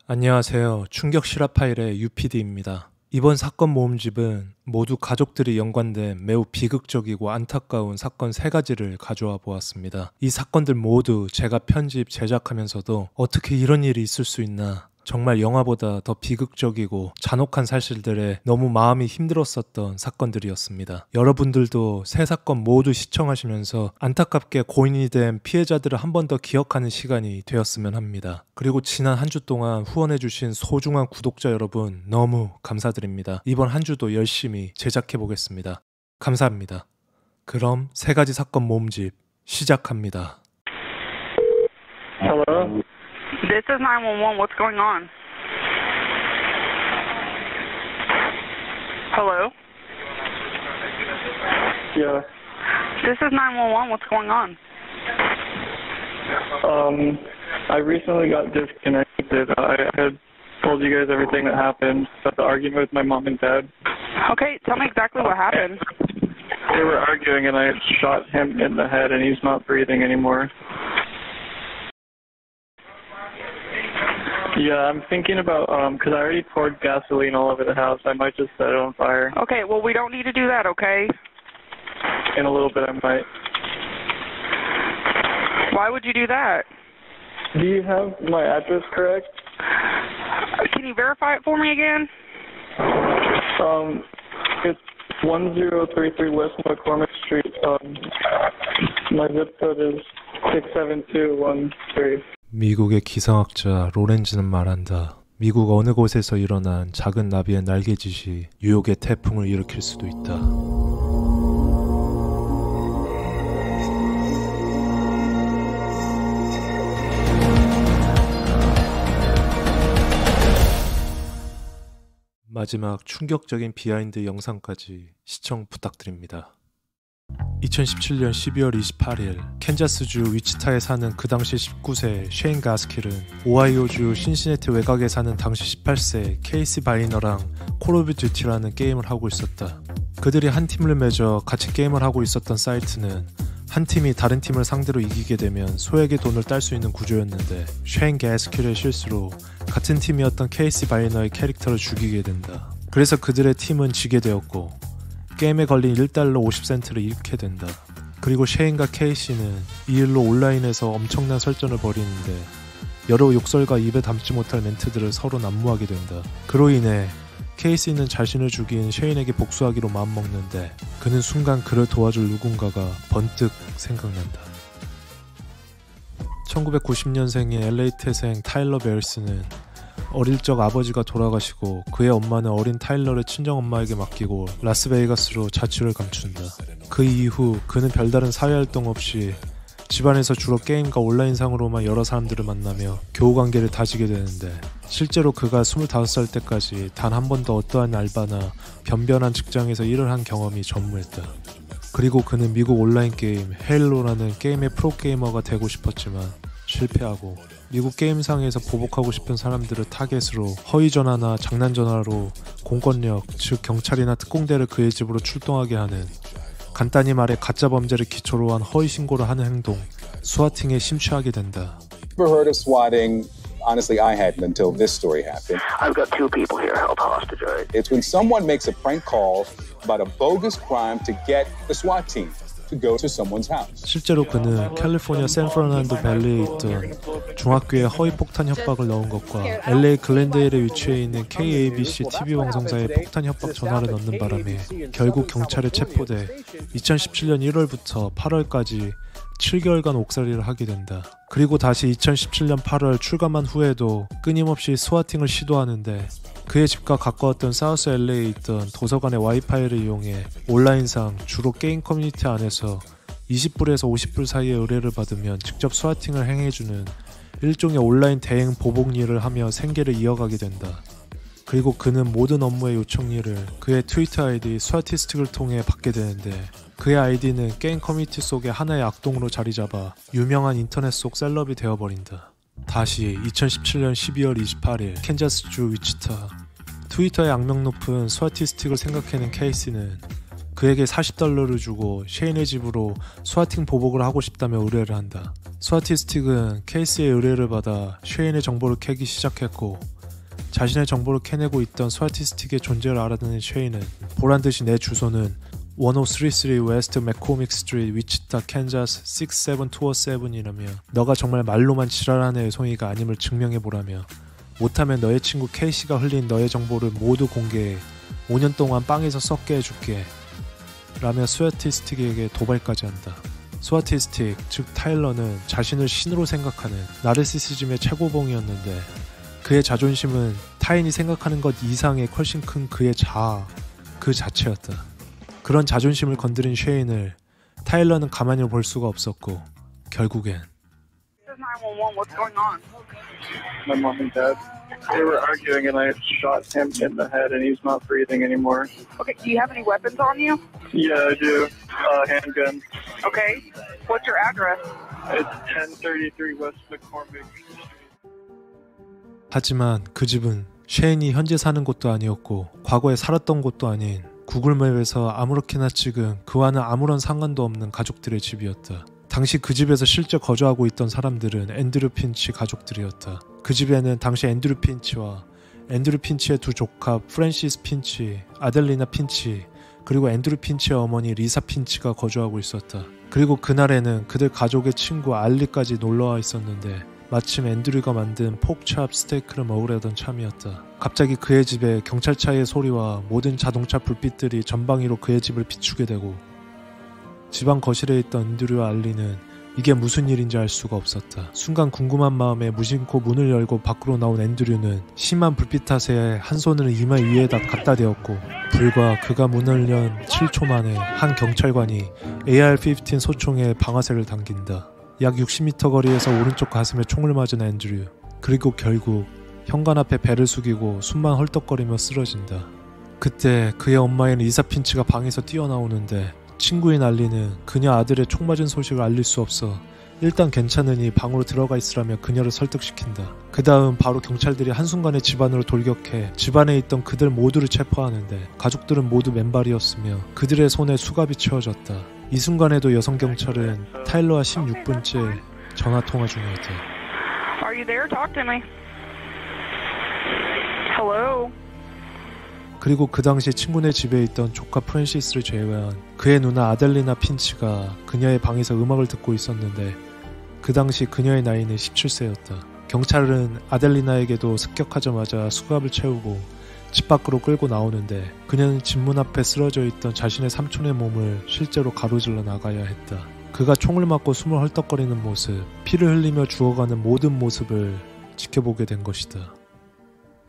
안녕하세요. 충격 실화 파일의 UPD입니다. 이번 사건 모음집은 모두 가족들이 연관된 매우 비극적이고 안타까운 사건 3가지를 가져와 보았습니다. 이 사건들 모두 제가 편집, 제작하면서도 어떻게 이런 일이 있을 수 있나, 정말 영화보다 더 비극적이고 잔혹한 사실들에 너무 마음이 힘들었었던 사건들이었습니다. 여러분들도 3사건 모두 시청하시면서 안타깝게 고인이 된 피해자들을 한 번 더 기억하는 시간이 되었으면 합니다. 그리고 지난 한 주 동안 후원해주신 소중한 구독자 여러분 너무 감사드립니다. 이번 한 주도 열심히 제작해보겠습니다. 감사합니다. 그럼 3가지 사건 모음집 시작합니다. Hello? This is 911. What's going on? Hello? Yeah. This is 911. What's going on? I recently got disconnected. I had told you guys everything that happened about the argument with my mom and dad. Okay, tell me exactly what happened. They were arguing and I shot him in the head and he's not breathing anymore. Yeah, I'm thinking about, because I already poured gasoline all over the house. I might just set it on fire. Okay, well, we don't need to do that, okay? In a little bit, I might. Why would you do that? Do you have my address correct? Can you verify it for me again? It's 1033 West McCormick Street. My zip code is 67213. 미국의 기상학자 로렌즈는 말한다. 미국 어느 곳에서 일어난 작은 나비의 날개짓이 뉴욕의 태풍을 일으킬 수도 있다. 마지막 충격적인 비하인드 영상까지 시청 부탁드립니다. 2017년 12월 28일 캔자스주 위치타에 사는 그 당시 19세 셰인 가스킬은 오하이오주 신시내티 외곽에 사는 당시 18세 케이시 바이너랑 콜 오브 듀티라는 게임을 하고 있었다. 그들이 한 팀을 맺어 같이 게임을 하고 있었던 사이트는 한 팀이 다른 팀을 상대로 이기게 되면 소액의 돈을 딸 수 있는 구조였는데, 셰인 가스킬의 실수로 같은 팀이었던 케이시 바이너의 캐릭터를 죽이게 된다. 그래서 그들의 팀은 지게 되었고 게임에 걸린 1달러 50센트를 잃게 된다. 그리고 셰인과 케이시는 이 일로 온라인에서 엄청난 설전을 벌이는데 여러 욕설과 입에 담지 못할 멘트들을 서로 난무하게 된다. 그로 인해 케이시는 자신을 죽인 셰인에게 복수하기로 마음먹는데 그는 순간 그를 도와줄 누군가가 번뜩 생각난다. 1990년생인 LA 태생 타일러 베일스는 어릴 적 아버지가 돌아가시고 그의 엄마는 어린 타일러를 친정엄마에게 맡기고 라스베이거스로 자취를 감춘다. 그 이후 그는 별다른 사회활동 없이 집안에서 주로 게임과 온라인상으로만 여러 사람들을 만나며 교우관계를 다지게 되는데, 실제로 그가 25살 때까지 단 한 번도 어떠한 알바나 변변한 직장에서 일을 한 경험이 전무했다. 그리고 그는 미국 온라인 게임 헤일로라는 게임의 프로게이머가 되고 싶었지만 실패하고 미국 게임상에서 보복하고 싶은 사람들을 타겟으로 허위 전화나 장난 전화로 공권력, 즉 경찰이나 특공대를 그의 집으로 출동하게 하는, 간단히 말해 가짜 범죄를 기초로 한 허위 신고를 하는 행동, 스와팅에 심취하게 된다. Never heard of swatting. Honestly, I hadn't until this story happened. I've got 2 people here held hostage. It's when someone makes a prank call about a bogus crime to get the SWAT team to go to someone's house. 실제로 그는 캘리포니아 샌프란난도 밸리에 있던 중학교에 허위 폭탄 협박을 넣은 것과 LA 글렌데일에 위치해 있는 KABC TV 방송사에 폭탄 협박 전화를 넣는 바람에 결국 경찰에 체포돼 2017년 1월부터 8월까지 7개월간 옥살이를 하게 된다. 그리고 다시 2017년 8월 출감한 후에도 끊임없이 스와팅을 시도하는데, 그의 집과 가까웠던 사우스 LA에 있던 도서관의 와이파이를 이용해 온라인상 주로 게임 커뮤니티 안에서 20불에서 50불 사이의 의뢰를 받으면 직접 스와팅을 행해주는 일종의 온라인 대행 보복 일을 하며 생계를 이어가게 된다. 그리고 그는 모든 업무의 요청일을 그의 트위터 아이디 스와티스틱을 통해 받게 되는데, 그의 아이디는 게임 커뮤니티 속의 하나의 악동으로 자리잡아 유명한 인터넷 속 셀럽이 되어버린다. 다시 2017년 12월 28일 캔자스주 위치타, 트위터의 악명 높은 스와티스틱을 생각해낸 케이시는 그에게 $40를 주고 셰인의 집으로 스와팅 보복을 하고 싶다며 의뢰를 한다. 스와티스틱은 케이시의 의뢰를 받아 셰인의 정보를 캐기 시작했고, 자신의 정보를 캐내고 있던 스와티스틱의 존재를 알아듣는 쉐이는 보란듯이 내 주소는 1033 웨스트 맥코믹 스트리트 위치타 캔자스 67247이라며 너가 정말 말로만 지랄하는 애송이가 아님을 증명해보라며 못하면 너의 친구 케이시가 흘린 너의 정보를 모두 공개해 5년 동안 빵에서 썩게 해줄게 라며 스와티스틱에게 도발까지 한다. 스와티스틱 즉 타일러는 자신을 신으로 생각하는 나르시시즘의 최고봉이었는데 그의 자존심은 타인이 생각하는 것 이상의 훨씬 큰 그의 자아 그 자체였다. 그런 자존심을 건드린 쉐인을 타일러는 가만히 볼 수가 없었고 결국엔 This is 911. What's going on? My mom and dad, they were arguing and I shot him in the head and he's not breathing anymore. Okay, do you have any weapons on you? Yeah, I do. Handgun. Okay. What's your address? It's 1033 West McCormick Street. 하지만 그 집은 쉐인이 현재 사는 곳도 아니었고 과거에 살았던 곳도 아닌 구글맵에서 아무렇게나 찍은 그와는 아무런 상관도 없는 가족들의 집이었다. 당시 그 집에서 실제 거주하고 있던 사람들은 앤드류 핀치 가족들이었다. 그 집에는 당시 앤드류 핀치와 앤드류 핀치의 두 조카 프랜시스 핀치, 아델리나 핀치 그리고 앤드류 핀치의 어머니 리사 핀치가 거주하고 있었다. 그리고 그날에는 그들 가족의 친구 알리까지 놀러와 있었는데 마침 앤드류가 만든 포크찹 스테이크를 먹으려던 참이었다. 갑자기 그의 집에 경찰차의 소리와 모든 자동차 불빛들이 전방위로 그의 집을 비추게 되고 집안 거실에 있던 앤드류와 알리는 이게 무슨 일인지 알 수가 없었다. 순간 궁금한 마음에 무심코 문을 열고 밖으로 나온 앤드류는 심한 불빛 탓에 한 손을 이마 위에다 갖다 대었고 불과 그가 문을 연 7초 만에 한 경찰관이 AR-15 소총에 방아쇠를 당긴다. 약 60m 거리에서 오른쪽 가슴에 총을 맞은 앤드류. 그리고 결국 현관 앞에 배를 숙이고 숨만 헐떡거리며 쓰러진다. 그때 그의 엄마인 리사 핀치가 방에서 뛰어나오는데 친구인 알리는 그녀 아들의 총 맞은 소식을 알릴 수 없어 일단 괜찮으니 방으로 들어가 있으라며 그녀를 설득시킨다. 그 다음 바로 경찰들이 한순간에 집안으로 돌격해 집안에 있던 그들 모두를 체포하는데 가족들은 모두 맨발이었으며 그들의 손에 수갑이 채워졌다. 이 순간에도 여성 경찰은 타일러와 16분째 전화통화 중이었다. Are you there? Talk to me. Hello? 그리고 그 당시 친구네 집에 있던 조카 프랜시스를 제외한 그의 누나 아델리나 핀치가 그녀의 방에서 음악을 듣고 있었는데 그 당시 그녀의 나이는 17세였다. 경찰은 아델리나에게도 습격하자마자 수갑을 채우고 집 밖으로 끌고 나오는데 그녀는 집문 앞에 쓰러져 있던 자신의 삼촌의 몸을 실제로 가로질러 나가야 했다. 그가 총을 맞고 숨을 헐떡거리는 모습, 피를 흘리며 죽어가는 모든 모습을 지켜보게 된 것이다.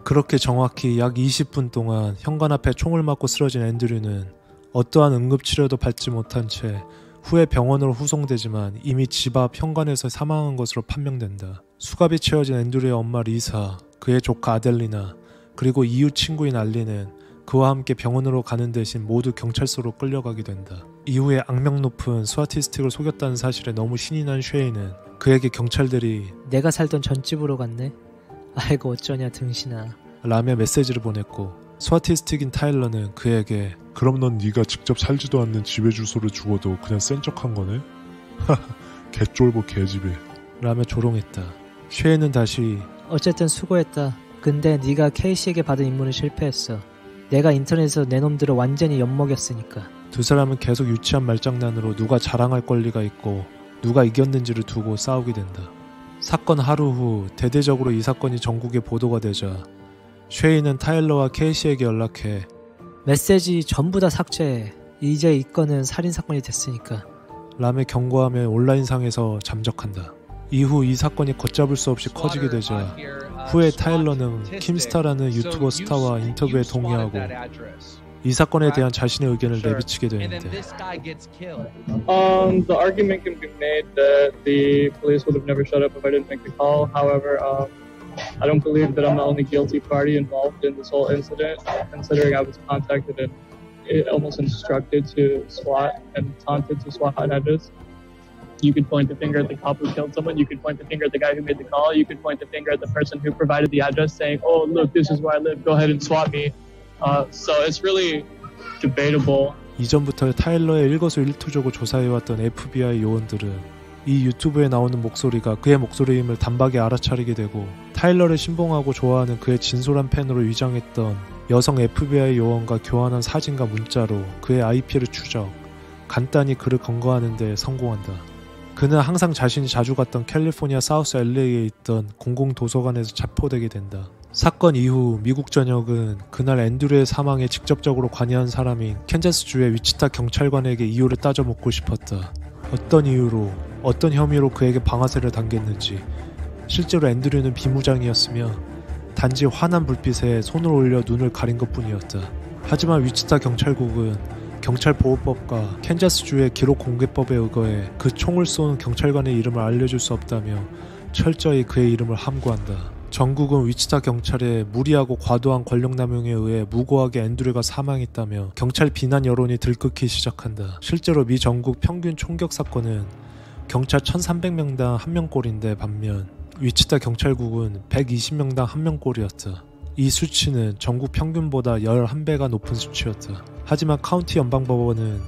그렇게 정확히 약 20분 동안 현관 앞에 총을 맞고 쓰러진 앤드류는 어떠한 응급치료도 받지 못한 채 후에 병원으로 후송되지만 이미 집 앞 현관에서 사망한 것으로 판명된다. 수갑이 채워진 앤드류의 엄마 리사, 그의 조카 아델리나, 그리고 이웃 친구인 알리는 그와 함께 병원으로 가는 대신 모두 경찰서로 끌려가게 된다. 이후에 악명 높은 스와티스틱을 속였다는 사실에 너무 신이 난 쉐이는 그에게 경찰들이 내가 살던 전집으로 갔네? 아이고 어쩌냐 등신아 라며 메시지를 보냈고 스와티스틱인 타일러는 그에게 그럼 넌 네가 직접 살지도 않는 집의 주소를 주고도 그냥 센 척한 거네? 개쫄보 개집애 라며 조롱했다. 쉐이는 다시 어쨌든 수고했다. 근데 네가 케이시에게 받은 임무는 실패했어. 내가 인터넷에서 내 놈들을 완전히 엿먹였으니까. 두 사람은 계속 유치한 말장난으로 누가 자랑할 권리가 있고 누가 이겼는지를 두고 싸우게 된다. 사건 하루 후 대대적으로 이 사건이 전국에 보도가 되자 쉐이는 타일러와 케이시에게 연락해 메시지 전부 다 삭제해. 이제 이 건은 살인사건이 됐으니까. 라며 경고하며 온라인상에서 잠적한다. 이후 이 사건이 걷잡을 수 없이 커지게 되자 후에 타일러는 킴스타라는 유튜버 스타와 인터뷰에 동의하고 이 사건에 대한 자신의 의견을 내비치게 되는데 The argument can be made that the police would have never shut up if I didn't make the call. However, I don't believe that I'm the only guilty party involved in this whole incident, considering I was contacted and almost instructed to SWAT and taunted to SWAT address. You could point the finger at the cop who killed someone. You could point the finger at the guy who made the call. You could point the finger at the person who provided the address saying, oh, look, this is where I live. Go ahead and swat me. So it's really debatable. 이전부터 타일러의 일거수일투족을 조사해왔던 FBI 요원들은 이 유튜브에 나오는 목소리가 그의 목소리임을 단박에 알아차리게 되고 타일러를 신봉하고 좋아하는 그의 진솔한 팬으로 위장했던 여성 FBI 요원과 교환한 사진과 문자로 그의 IP를 추적, 간단히 그를 검거하는 데 성공한다. 그는 항상 자신이 자주 갔던 캘리포니아 사우스 LA에 있던 공공도서관에서 체포되게 된다. 사건 이후 미국 전역은 그날 앤드류의 사망에 직접적으로 관여한 사람인 캔자스주의 위치타 경찰관에게 이유를 따져 묻고 싶었다. 어떤 이유로, 어떤 혐의로 그에게 방아쇠를 당겼는지. 실제로 앤드류는 비무장이었으며 단지 환한 불빛에 손을 올려 눈을 가린 것뿐이었다. 하지만 위치타 경찰국은 경찰보호법과 캔자스주의 기록공개법에 의거해 그 총을 쏜 경찰관의 이름을 알려줄 수 없다며 철저히 그의 이름을 함구한다. 전국은 위치타 경찰의 무리하고 과도한 권력남용에 의해 무고하게 앤드류가 사망했다며 경찰 비난 여론이 들끓기 시작한다. 실제로 미 전국 평균 총격 사건은 경찰 1300명당 1명꼴인데 반면 위치타 경찰국은 120명당 1명꼴이었다. 이 수치는 전국 평균보다 11배가 높은 수치였다. 하지만 카운티 연방법원은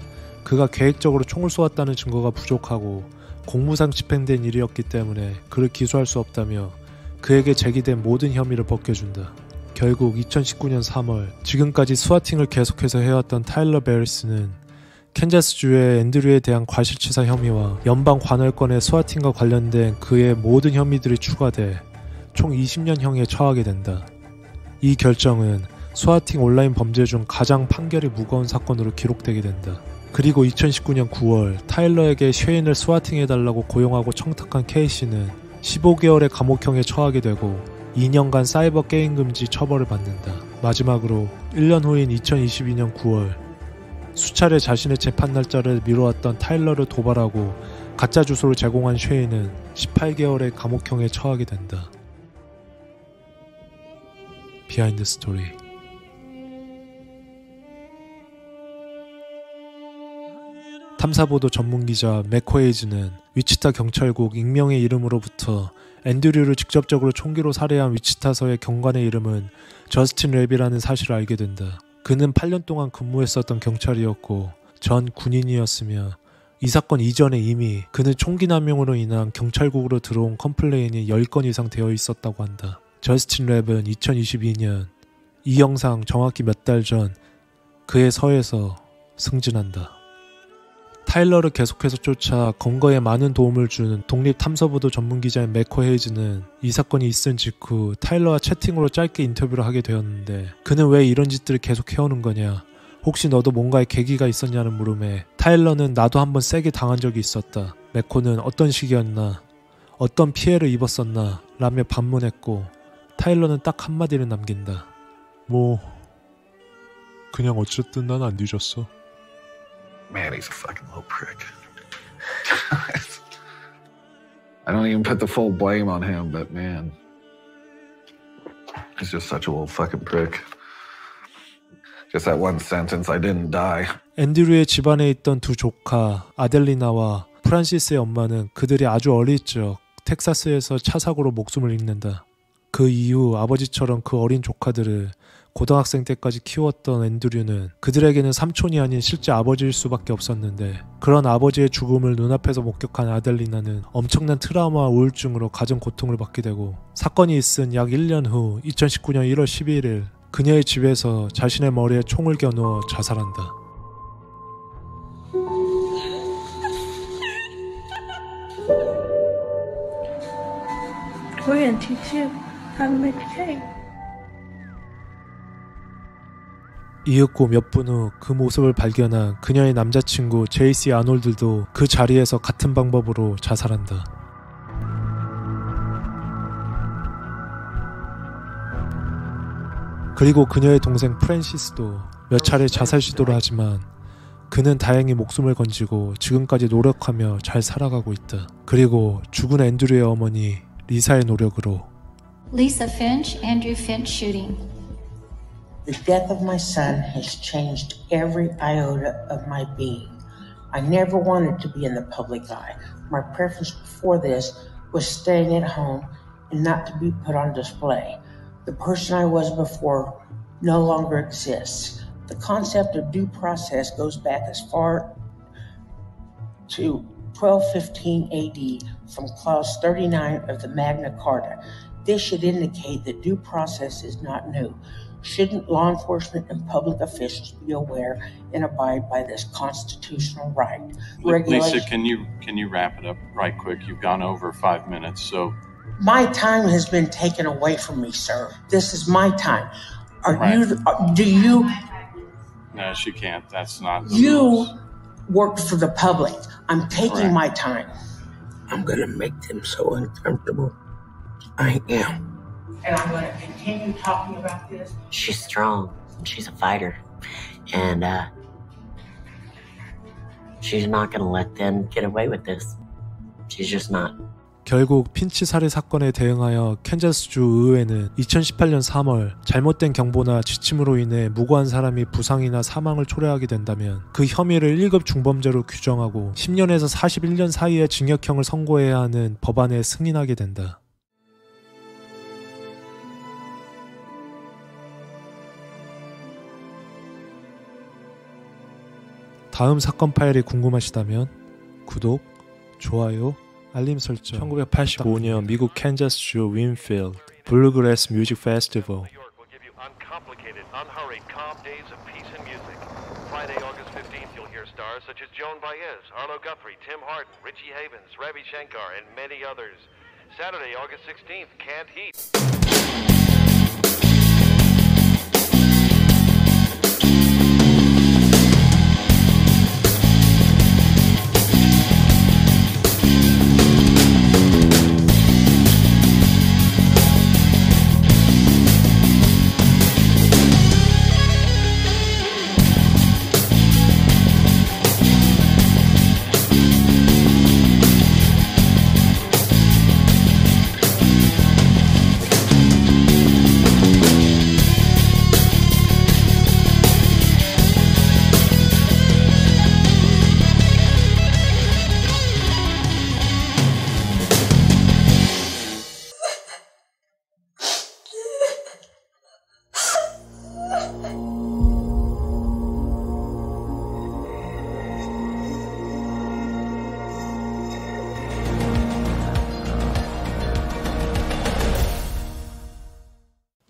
그가 계획적으로 총을 쏘았다는 증거가 부족하고 공무상 집행된 일이었기 때문에 그를 기소할 수 없다며 그에게 제기된 모든 혐의를 벗겨준다. 결국 2019년 3월 지금까지 스와팅을 계속해서 해왔던 타일러 베리스는 캔자스주의 앤드류에 대한 과실치사 혐의와 연방 관할권의 스와팅과 관련된 그의 모든 혐의들이 추가돼 총 20년형에 처하게 된다. 이 결정은 스와팅 온라인 범죄 중 가장 판결이 무거운 사건으로 기록되게 된다. 그리고 2019년 9월 타일러에게 쉐인을 스와팅해달라고 고용하고 청탁한 케이시는 15개월의 감옥형에 처하게 되고 2년간 사이버 게임 금지 처벌을 받는다. 마지막으로 1년 후인 2022년 9월 수차례 자신의 재판 날짜를 미뤄왔던 타일러를 도발하고 가짜 주소를 제공한 쉐인은 18개월의 감옥형에 처하게 된다. 비하인드 스토리. 탐사보도 전문기자 맥코에이즈는 위치타 경찰국 익명의 이름으로부터 앤드류를 직접적으로 총기로 살해한 위치타서의 경관의 이름은 저스틴 랩이라는 사실을 알게 된다. 그는 8년 동안 근무했었던 경찰이었고 전 군인이었으며 이 사건 이전에 이미 그는 총기 남용으로 인한 경찰국으로 들어온 컴플레인이 10건 이상 되어 있었다고 한다. 저스틴 랩은 2022년 이 영상 정확히 몇 달 전 그의 서에서 승진한다. 타일러를 계속해서 쫓아 검거에 많은 도움을 준 독립탐사보도 전문기자인 매커 헤이즈는 이 사건이 있은 직후 타일러와 채팅으로 짧게 인터뷰를 하게 되었는데 그는 왜 이런 짓들을 계속 해오는 거냐, 혹시 너도 뭔가의 계기가 있었냐는 물음에 타일러는 나도 한번 세게 당한 적이 있었다. 매코는 어떤 식이었나, 어떤 피해를 입었었나 라며 반문했고 타일러는 딱 한마디를 남긴다. 그냥 어쨌든 난 안 뒤졌어. Man, he's a fucking little prick. I don't even put the full blame on him, but man, he's just such a little fucking prick. Just that one sentence, I didn't die. 앤드류의 집안에 있던 두 조카 아델리나와 프란시스의 엄마는 그들이 아주 어릴 적 텍사스에서 차 사고로 목숨을 잃는다. 그 이후 아버지처럼 그 어린 조카들을 고등학생 때까지 키웠던 앤드류는 그들에게는 삼촌이 아닌 실제 아버지일 수밖에 없었는데 그런 아버지의 죽음을 눈앞에서 목격한 아델리나는 엄청난 트라우마와 우울증으로 가정 고통을 받게 되고 사건이 있은 약 1년 후 2019년 1월 11일 그녀의 집에서 자신의 머리에 총을 겨누어 자살한다. We're gonna teach you how to make a cake. 이윽고 몇 분 후 그 모습을 발견한 그녀의 남자친구 제이씨 아놀드도 그 자리에서 같은 방법으로 자살한다. 그리고 그녀의 동생 프랜시스도 몇 차례 자살 시도를 하지만 그는 다행히 목숨을 건지고 지금까지 노력하며 잘 살아가고 있다. 그리고 죽은 앤드류의 어머니 리사의 노력으로 Lisa Finch, Andrew Finch shooting. The death of my son has changed every iota of my being. I never wanted to be in the public eye. My preference before this was staying at home and not to be put on display. The person I was before no longer exists. The concept of due process goes back as far to 1215 AD from Clause 39 of the Magna Carta. This should indicate that due process is not new. Shouldn't law enforcement and public officials be aware and abide by this constitutional right? Lisa, can you wrap it up right quick? You've gone over 5 minutes, so. My time has been taken away from me, sir. This is my time. Do you? No, she can't. That's not. You work for the public. I'm taking Correct. my time. I'm going to make them so uncomfortable. I am. And I'm going to continue talking about this. She's strong. She's a fighter. And she's not going to let them get away with this. She's just not. 결국 핀치 살해 사건에 대응하여 캔자스주 의회는 2018년 3월 잘못된 경보나 지침으로 인해 무고한 사람이 부상이나 사망을 초래하게 된다면 그 혐의를 1급 중범죄로 규정하고 10년에서 41년 사이의 징역형을 선고해야 하는 법안에 승인하게 된다. 다음 사건 파일이 궁금하시다면 구독, 좋아요, 알림 설정. 1985년 미국 캔자스주 윈필드 블루그래스 뮤직 페스티벌. Friday, August 15th, you'll hear stars such as Joan Baez, Arlo Guthrie, Tim Hardin, Richie Havens, Ravi Shankar, and many others. Saturday, August 16th, Canned Heat.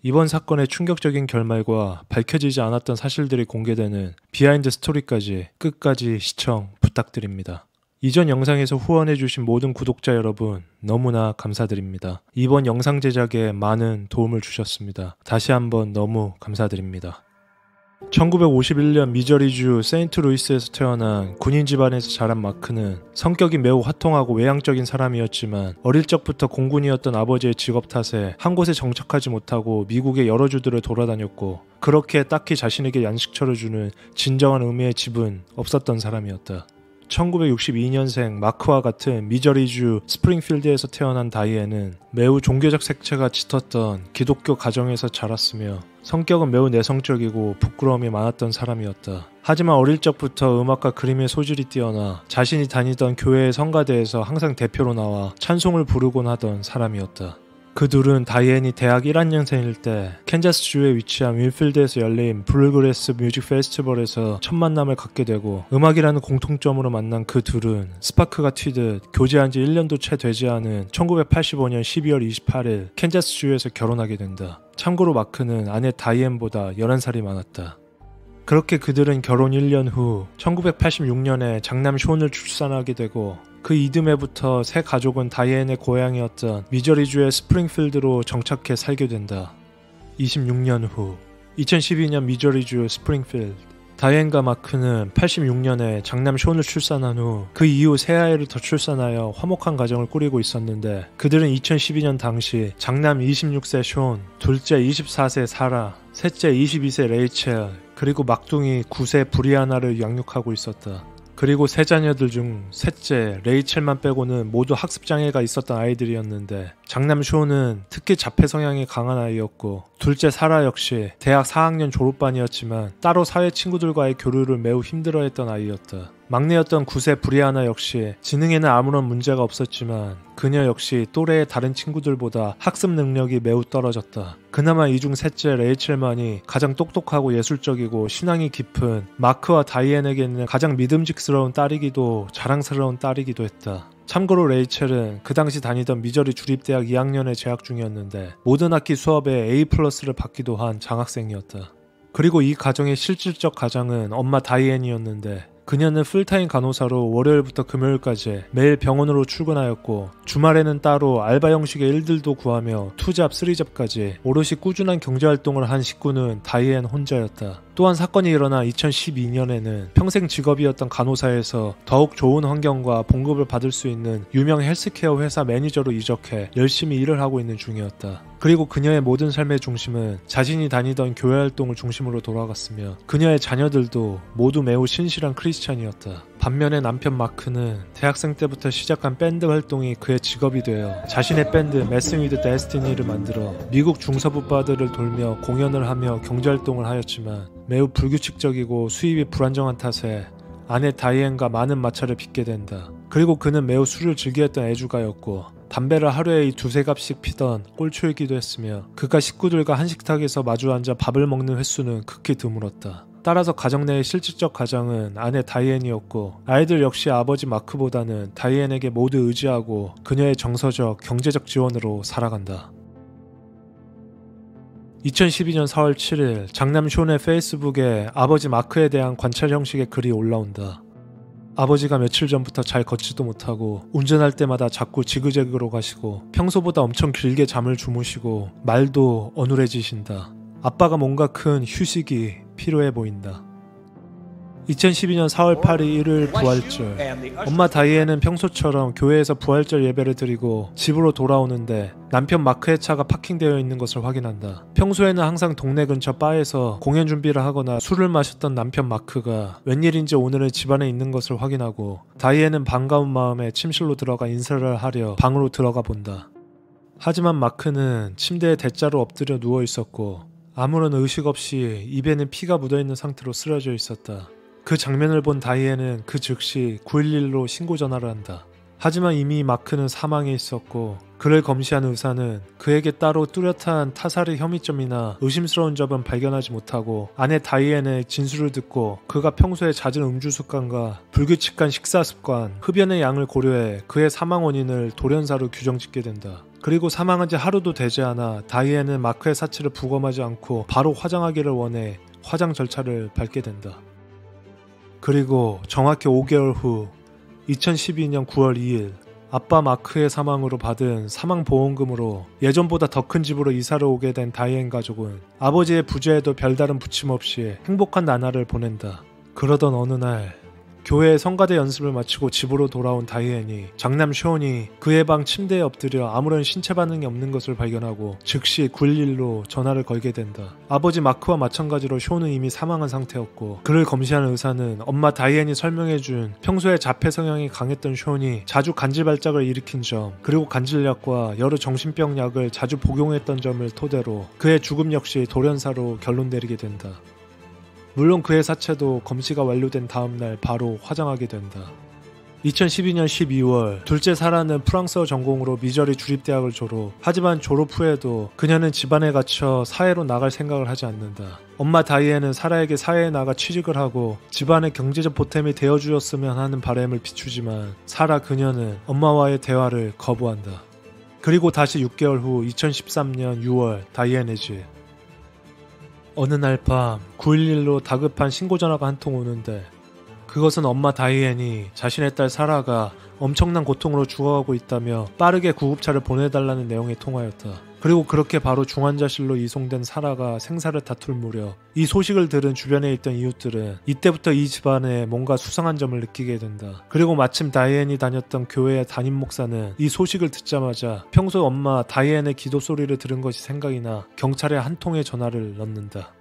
이번 사건의 충격적인 결말과 밝혀지지 않았던 사실들이 공개되는 비하인드 스토리까지 끝까지 시청 부탁드립니다. 이전 영상에서 후원해주신 모든 구독자 여러분 너무나 감사드립니다. 이번 영상 제작에 많은 도움을 주셨습니다. 다시 한번 너무 감사드립니다. 1951년 미저리주 세인트루이스에서 태어난 군인 집안에서 자란 마크는 성격이 매우 화통하고 외향적인 사람이었지만 어릴 적부터 공군이었던 아버지의 직업 탓에 한 곳에 정착하지 못하고 미국의 여러 주들을 돌아다녔고 그렇게 딱히 자신에게 양식처를 주는 진정한 의미의 집은 없었던 사람이었다. 1962년생 마크와 같은 미저리주 스프링필드에서 태어난 다이앤은 매우 종교적 색채가 짙었던 기독교 가정에서 자랐으며 성격은 매우 내성적이고 부끄러움이 많았던 사람이었다. 하지만 어릴 적부터 음악과 그림의 소질이 뛰어나 자신이 다니던 교회의 성가대에서 항상 대표로 나와 찬송을 부르곤 하던 사람이었다. 그 둘은 다이앤이 대학 1학년생일 때 캔자스주에 위치한 윈필드에서 열린 블루그래스 뮤직 페스티벌에서 첫 만남을 갖게 되고 음악이라는 공통점으로 만난 그 둘은 스파크가 튀듯 교제한 지 1년도 채 되지 않은 1985년 12월 28일 캔자스주에서 결혼하게 된다. 참고로 마크는 아내 다이앤보다 11살이 많았다. 그렇게 그들은 결혼 1년 후 1986년에 장남 숀을 출산하게 되고 그 이듬해부터 새 가족은 다이앤의 고향이었던 미저리주의 스프링필드로 정착해 살게 된다. 26년 후 2012년 미저리주 스프링필드 다이앤과 마크는 86년에 장남 숀을 출산한 후 그 이후 새 아이를 더 출산하여 화목한 가정을 꾸리고 있었는데 그들은 2012년 당시 장남 26세 숀, 둘째 24세 사라, 셋째 22세 레이첼, 그리고 막둥이 9세 브리아나를 양육하고 있었다. 그리고 세 자녀들 중 셋째 레이첼만 빼고는 모두 학습장애가 있었던 아이들이었는데 장남 숀은 특히 자폐 성향이 강한 아이였고 둘째 사라 역시 대학 4학년 졸업반이었지만 따로 사회 친구들과의 교류를 매우 힘들어했던 아이였다. 막내였던 9세 브리아나 역시 지능에는 아무런 문제가 없었지만 그녀 역시 또래의 다른 친구들보다 학습 능력이 매우 떨어졌다. 그나마 이 중 셋째 레이첼만이 가장 똑똑하고 예술적이고 신앙이 깊은 마크와 다이앤에게는 가장 믿음직스러운 딸이기도 자랑스러운 딸이기도 했다. 참고로 레이첼은 그 당시 다니던 미저리 주립대학 2학년에 재학 중이었는데 모든 학기 수업에 A+를 받기도 한 장학생이었다. 그리고 이 가정의 실질적 가장은 엄마 다이앤이었는데 그녀는 풀타임 간호사로 월요일부터 금요일까지 매일 병원으로 출근하였고 주말에는 따로 알바 형식의 일들도 구하며 투잡, 쓰리잡까지 오롯이 꾸준한 경제활동을 한 식구는 다이앤 혼자였다. 또한 사건이 일어나 2012년에는 평생 직업이었던 간호사에서 더욱 좋은 환경과 봉급을 받을 수 있는 유명 헬스케어 회사 매니저로 이적해 열심히 일을 하고 있는 중이었다. 그리고 그녀의 모든 삶의 중심은 자신이 다니던 교회 활동을 중심으로 돌아갔으며 그녀의 자녀들도 모두 매우 신실한 크리스찬이었다. 반면에 남편 마크는 대학생 때부터 시작한 밴드 활동이 그의 직업이 되어 자신의 밴드 Messing with Destiny를 만들어 미국 중서부 바들을 돌며 공연을 하며 경제활동을 하였지만 매우 불규칙적이고 수입이 불안정한 탓에 아내 다이앤과 많은 마찰을 빚게 된다. 그리고 그는 매우 술을 즐겨했던 애주가였고 담배를 하루에 이 2-3갑씩 피던 꼴초이기도 했으며 그가 식구들과 한식탁에서 마주 앉아 밥을 먹는 횟수는 극히 드물었다. 따라서 가정 내의 실질적 가장은 아내 다이앤이었고 아이들 역시 아버지 마크보다는 다이앤에게 모두 의지하고 그녀의 정서적, 경제적 지원으로 살아간다. 2012년 4월 7일 장남 숀의 페이스북에 아버지 마크에 대한 관찰 형식의 글이 올라온다. 아버지가 며칠 전부터 잘 걷지도 못하고 운전할 때마다 자꾸 지그재그로 가시고 평소보다 엄청 길게 잠을 주무시고 말도 어눌해지신다. 아빠가 뭔가 큰 휴식이 필요해 보인다. 2012년 4월 8일 일요일 부활절. 엄마 다이앤은 평소처럼 교회에서 부활절 예배를 드리고 집으로 돌아오는데 남편 마크의 차가 파킹되어 있는 것을 확인한다. 평소에는 항상 동네 근처 바에서 공연 준비를 하거나 술을 마셨던 남편 마크가 웬일인지 오늘은 집안에 있는 것을 확인하고 다이앤은 반가운 마음에 침실로 들어가 인사를 하려 방으로 들어가 본다. 하지만 마크는 침대에 대자로 엎드려 누워 있었고 아무런 의식 없이 입에는 피가 묻어있는 상태로 쓰러져 있었다. 그 장면을 본 다이앤은 그 즉시 911로 신고 전화를 한다. 하지만 이미 마크는 사망해 있었고 그를 검시한 의사는 그에게 따로 뚜렷한 타살의 혐의점이나 의심스러운 점은 발견하지 못하고 아내 다이앤의 진술을 듣고 그가 평소에 잦은 음주 습관과 불규칙한 식사 습관, 흡연의 양을 고려해 그의 사망 원인을 돌연사로 규정짓게 된다. 그리고 사망한 지 하루도 되지 않아 다이앤은 마크의 사체를 부검하지 않고 바로 화장하기를 원해 화장 절차를 밟게 된다. 그리고 정확히 5개월 후 2012년 9월 2일 아빠 마크의 사망으로 받은 사망보험금으로 예전보다 더 큰 집으로 이사를 오게 된 다이앤 가족은 아버지의 부재에도 별다른 부침 없이 행복한 나날을 보낸다. 그러던 어느 날 교회에 성가대 연습을 마치고 집으로 돌아온 다이앤이 장남 숀이 그의 방 침대에 엎드려 아무런 신체 반응이 없는 것을 발견하고 즉시 911로 전화를 걸게 된다. 아버지 마크와 마찬가지로 숀은 이미 사망한 상태였고 그를 검시한 의사는 엄마 다이앤이 설명해준 평소에 자폐 성향이 강했던 숀이 자주 간질 발작을 일으킨 점 그리고 간질약과 여러 정신병 약을 자주 복용했던 점을 토대로 그의 죽음 역시 돌연사로 결론 내리게 된다. 물론 그의 사체도 검시가 완료된 다음날 바로 화장하게 된다. 2012년 12월 둘째 사라는 프랑스어 전공으로 미저리 주립대학을 졸업. 하지만 졸업 후에도 그녀는 집안에 갇혀 사회로 나갈 생각을 하지 않는다. 엄마 다이앤은 사라에게 사회에 나가 취직을 하고 집안의 경제적 보탬이 되어주었으면 하는 바람을 비추지만 사라 그녀는 엄마와의 대화를 거부한다. 그리고 다시 6개월 후 2013년 6월 다이앤의 집. 어느 날 밤 911로 다급한 신고전화가 한 통 오는데 그것은 엄마 다이앤이 자신의 딸 사라가 엄청난 고통으로 죽어가고 있다며 빠르게 구급차를 보내달라는 내용의 통화였다. 그리고 그렇게 바로 중환자실로 이송된 사라가 생사를 다툴 무렵 이 소식을 들은 주변에 있던 이웃들은 이때부터 이 집안에 뭔가 수상한 점을 느끼게 된다. 그리고 마침 다이앤이 다녔던 교회의 담임 목사는 이 소식을 듣자마자 평소 엄마 다이앤의 기도 소리를 들은 것이 생각이 나 경찰에 한 통의 전화를 넣는다.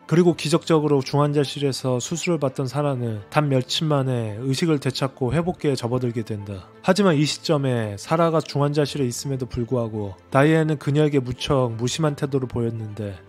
그리고 기적적으로 중환자실에서 수술을 받던 사라는 단 며칠 만에 의식을 되찾고 회복기에 접어들게 된다. 하지만 이 시점에 사라가 중환자실에 있음에도 불구하고 다이앤은 그녀에게 무척 무심한 태도를 보였는데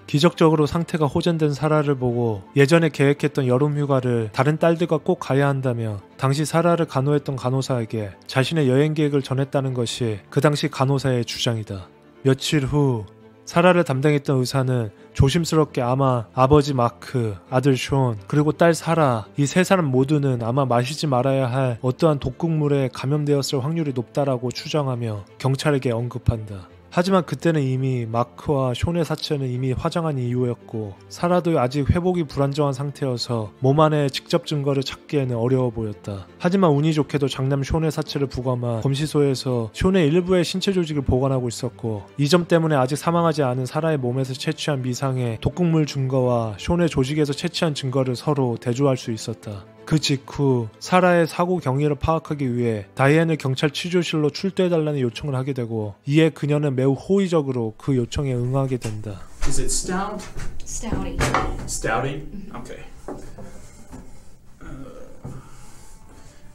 기적적으로 상태가 호전된 사라를 보고 예전에 계획했던 여름 휴가를 다른 딸들과 꼭 가야 한다며 당시 사라를 간호했던 간호사에게 자신의 여행 계획을 전했다는 것이 그 당시 간호사의 주장이다. 며칠 후 사라를 담당했던 의사는 조심스럽게 아마 아버지 마크, 아들 숀, 그리고 딸 사라 이 세 사람 모두는 아마 마시지 말아야 할 어떠한 독극물에 감염되었을 확률이 높다라고 추정하며 경찰에게 언급한다. 하지만 그때는 이미 마크와 숀의 사체는 이미 화장한 이후였고 사라도 아직 회복이 불안정한 상태여서 몸 안에 직접 증거를 찾기에는 어려워 보였다. 하지만 운이 좋게도 장남 숀의 사체를 부검한 검시소에서 숀의 일부의 신체 조직을 보관하고 있었고 이 점 때문에 아직 사망하지 않은 사라의 몸에서 채취한 미상의 독극물 증거와 숀의 조직에서 채취한 증거를 서로 대조할 수 있었다. 그 직후 사라의 사고 경위를 파악하기 위해 다이앤을 경찰 취조실로 출두해달라는 요청을 하게 되고 이에 그녀는 매우 호의적으로 그 요청에 응하게 된다. Is it stout? Stouty. Stouty? Okay.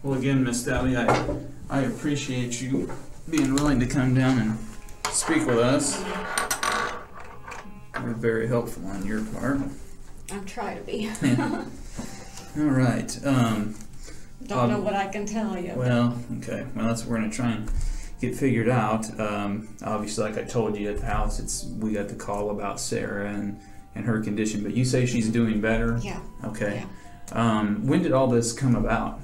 Well, again, Miss Stouty, I appreciate you being willing to come down and speak with us. You're very helpful on your part. I'm trying to be. All right. Don't know what I can tell you. Well, okay. Well, that's what we're gonna try and get figured out. Obviously, like I told you at the house, we got the call about Sarah and her condition. But you say she's doing better. Yeah. Okay. Yeah. When did all this come about?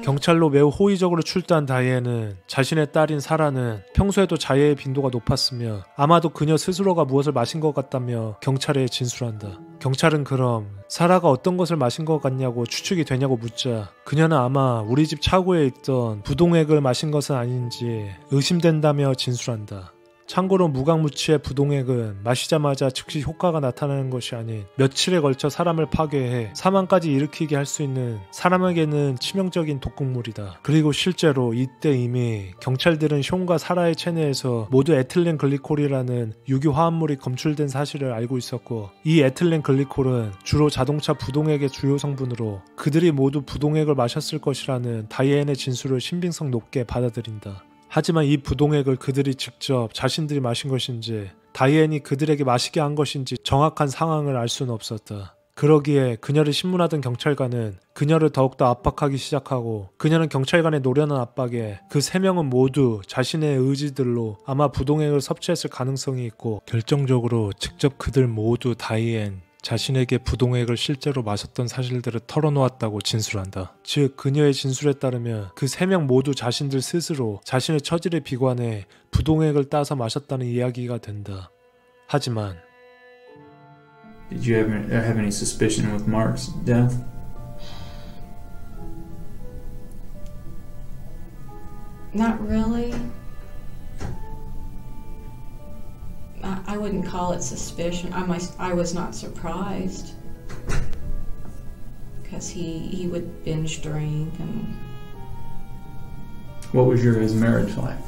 경찰로 매우 호의적으로 출두한 다이앤은 자신의 딸인 사라는 평소에도 자해의 빈도가 높았으며 아마도 그녀 스스로가 무엇을 마신 것 같다며 경찰에 진술한다. 경찰은 그럼 사라가 어떤 것을 마신 것 같냐고 추측이 되냐고 묻자 그녀는 아마 우리 집 차고에 있던 부동액을 마신 것은 아닌지 의심된다며 진술한다. 참고로 무강무치의 부동액은 마시자마자 즉시 효과가 나타나는 것이 아닌 며칠에 걸쳐 사람을 파괴해 사망까지 일으키게 할 수 있는 사람에게는 치명적인 독극물이다. 그리고 실제로 이때 이미 경찰들은 숀과 사라의 체내에서 모두 에틸렌 글리콜이라는 유기화합물이 검출된 사실을 알고 있었고 이 에틸렌 글리콜은 주로 자동차 부동액의 주요 성분으로 그들이 모두 부동액을 마셨을 것이라는 다이앤의 진술을 신빙성 높게 받아들인다. 하지만 이 부동액을 그들이 직접 자신들이 마신 것인지 다이앤이 그들에게 마시게 한 것인지 정확한 상황을 알 수는 없었다. 그러기에 그녀를 신문하던 경찰관은 그녀를 더욱더 압박하기 시작하고 그녀는 경찰관의 노련한 압박에 그 세 명은 모두 자신의 의지들로 아마 부동액을 섭취했을 가능성이 있고 결정적으로 직접 그들 모두 다이앤 자신에게 부동액을 실제로 마셨던 사실들을 털어놓았다고 진술한다. 즉 그녀의 진술에 따르면 그 세 명 모두 자신들 스스로 자신의 처지를 비관해 부동액을 따서 마셨다는 이야기가 된다. 하지만 Did you ever have any suspicion with Mark's death? Not really. I wouldn't call it suspicion. I was not surprised because he would binge drink and. What was your guys' marriage like?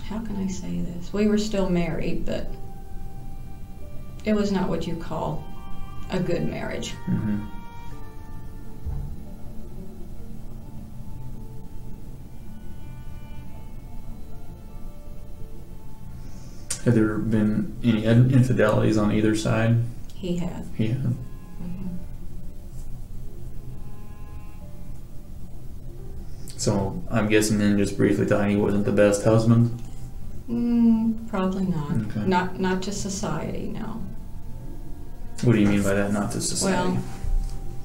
How can I say this? We were still married, but it was not what you call a good marriage. Mm-hmm. Have there been any infidelities on either side? He had. He had. Mm-hmm. So I'm guessing then, just briefly, Tiny wasn't the best husband? Probably not. Okay. Not to society, no. What do you mean by that, not to society? Well,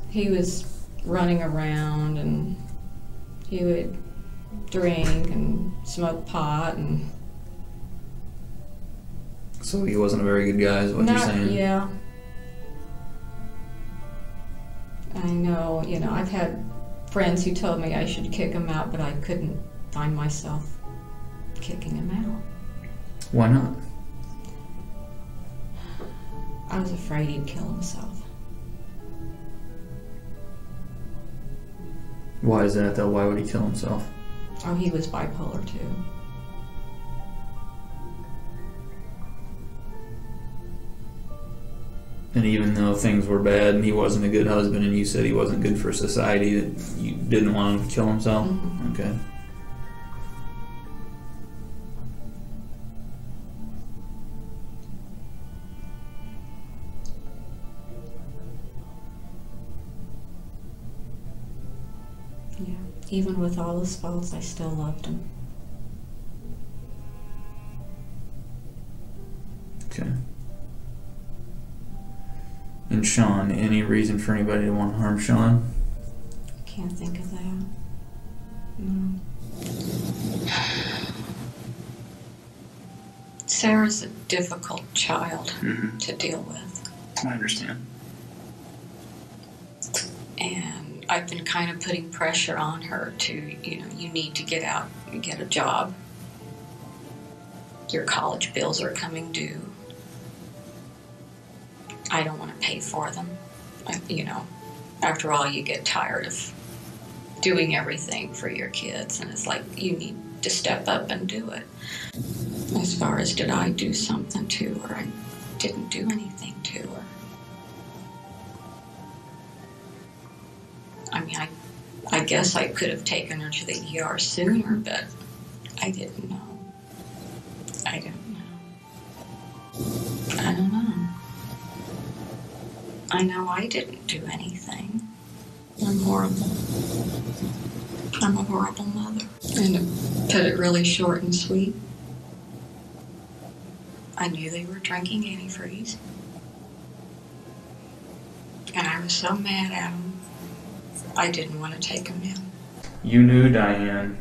he was running around and he would drink and smoke pot and. So he wasn't a very good guy, is what you're saying? Yeah. I know, I've had friends who told me I should kick him out, but I couldn't find myself kicking him out. Why not? I was afraid he'd kill himself. Why is that, though? Why would he kill himself? Oh, he was bipolar, too. And even though things were bad and he wasn't a good husband and you said he wasn't good for society, that you didn't want him to kill himself? Mm-hmm. Okay. even with all his faults, I still loved him. Okay. And Sean, any reason for anybody to want to harm Sean? I can't think of that. No. Sarah's a difficult child to deal with. I understand. And I've been kind of putting pressure on her to, you need to get out and get a job. Your college bills are coming due. I don't want to pay for them. After all, you get tired of doing everything for your kids, and it's like you need to step up and do it. As far as did I do something to her, I didn't do anything to her. I mean, I guess I could have taken her to the ER sooner, but I didn't know. I don't know. I know I didn't do anything. I'm horrible. I'm a horrible mother. And to put it really short and sweet, I knew they were drinking antifreeze. And I was so mad at them, I didn't want to take them in. You knew, Diane,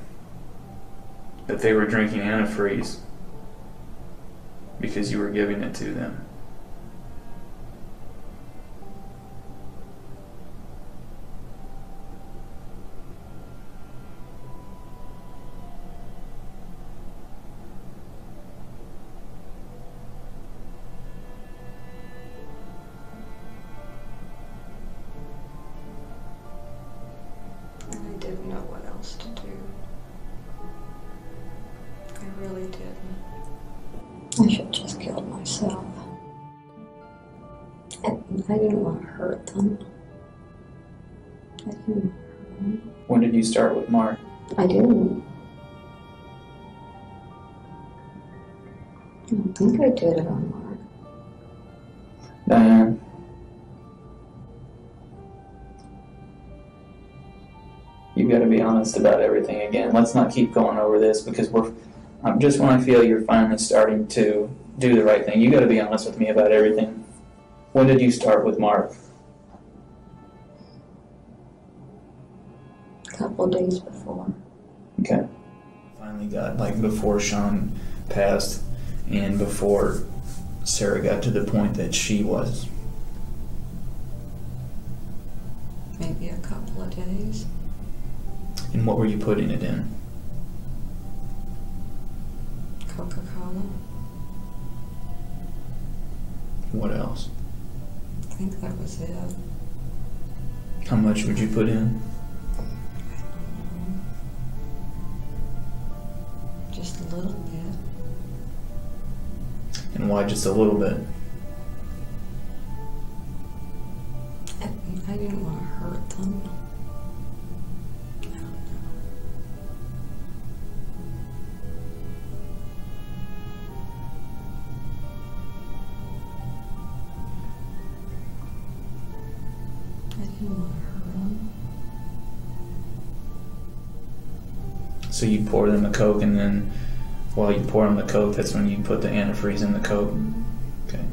that they were drinking antifreeze because you were giving it to them. I didn't know what else to do. I really didn't. I should have just killed myself. I didn't want to hurt them. I didn't want to hurt them. When did you start with Mark? I didn't. I don't think I did it on Mark. Diane. You got to be honest about everything again. Let's not keep going over this because just when I feel you're finally starting to do the right thing, you got to be honest with me about everything. When did you start with Mark? A couple days before. Okay. Finally got, before Sean passed and before Sarah got to the point that she was. Maybe a couple of days. And what were you putting it in? Coca-Cola. What else? I think that was it. How much would you put in? Just a little bit. And why just a little bit? I didn't want to hurt them. So you pour them the Coke, and then while you pour them the Coke, that's when you put the antifreeze in the Coke? Okay.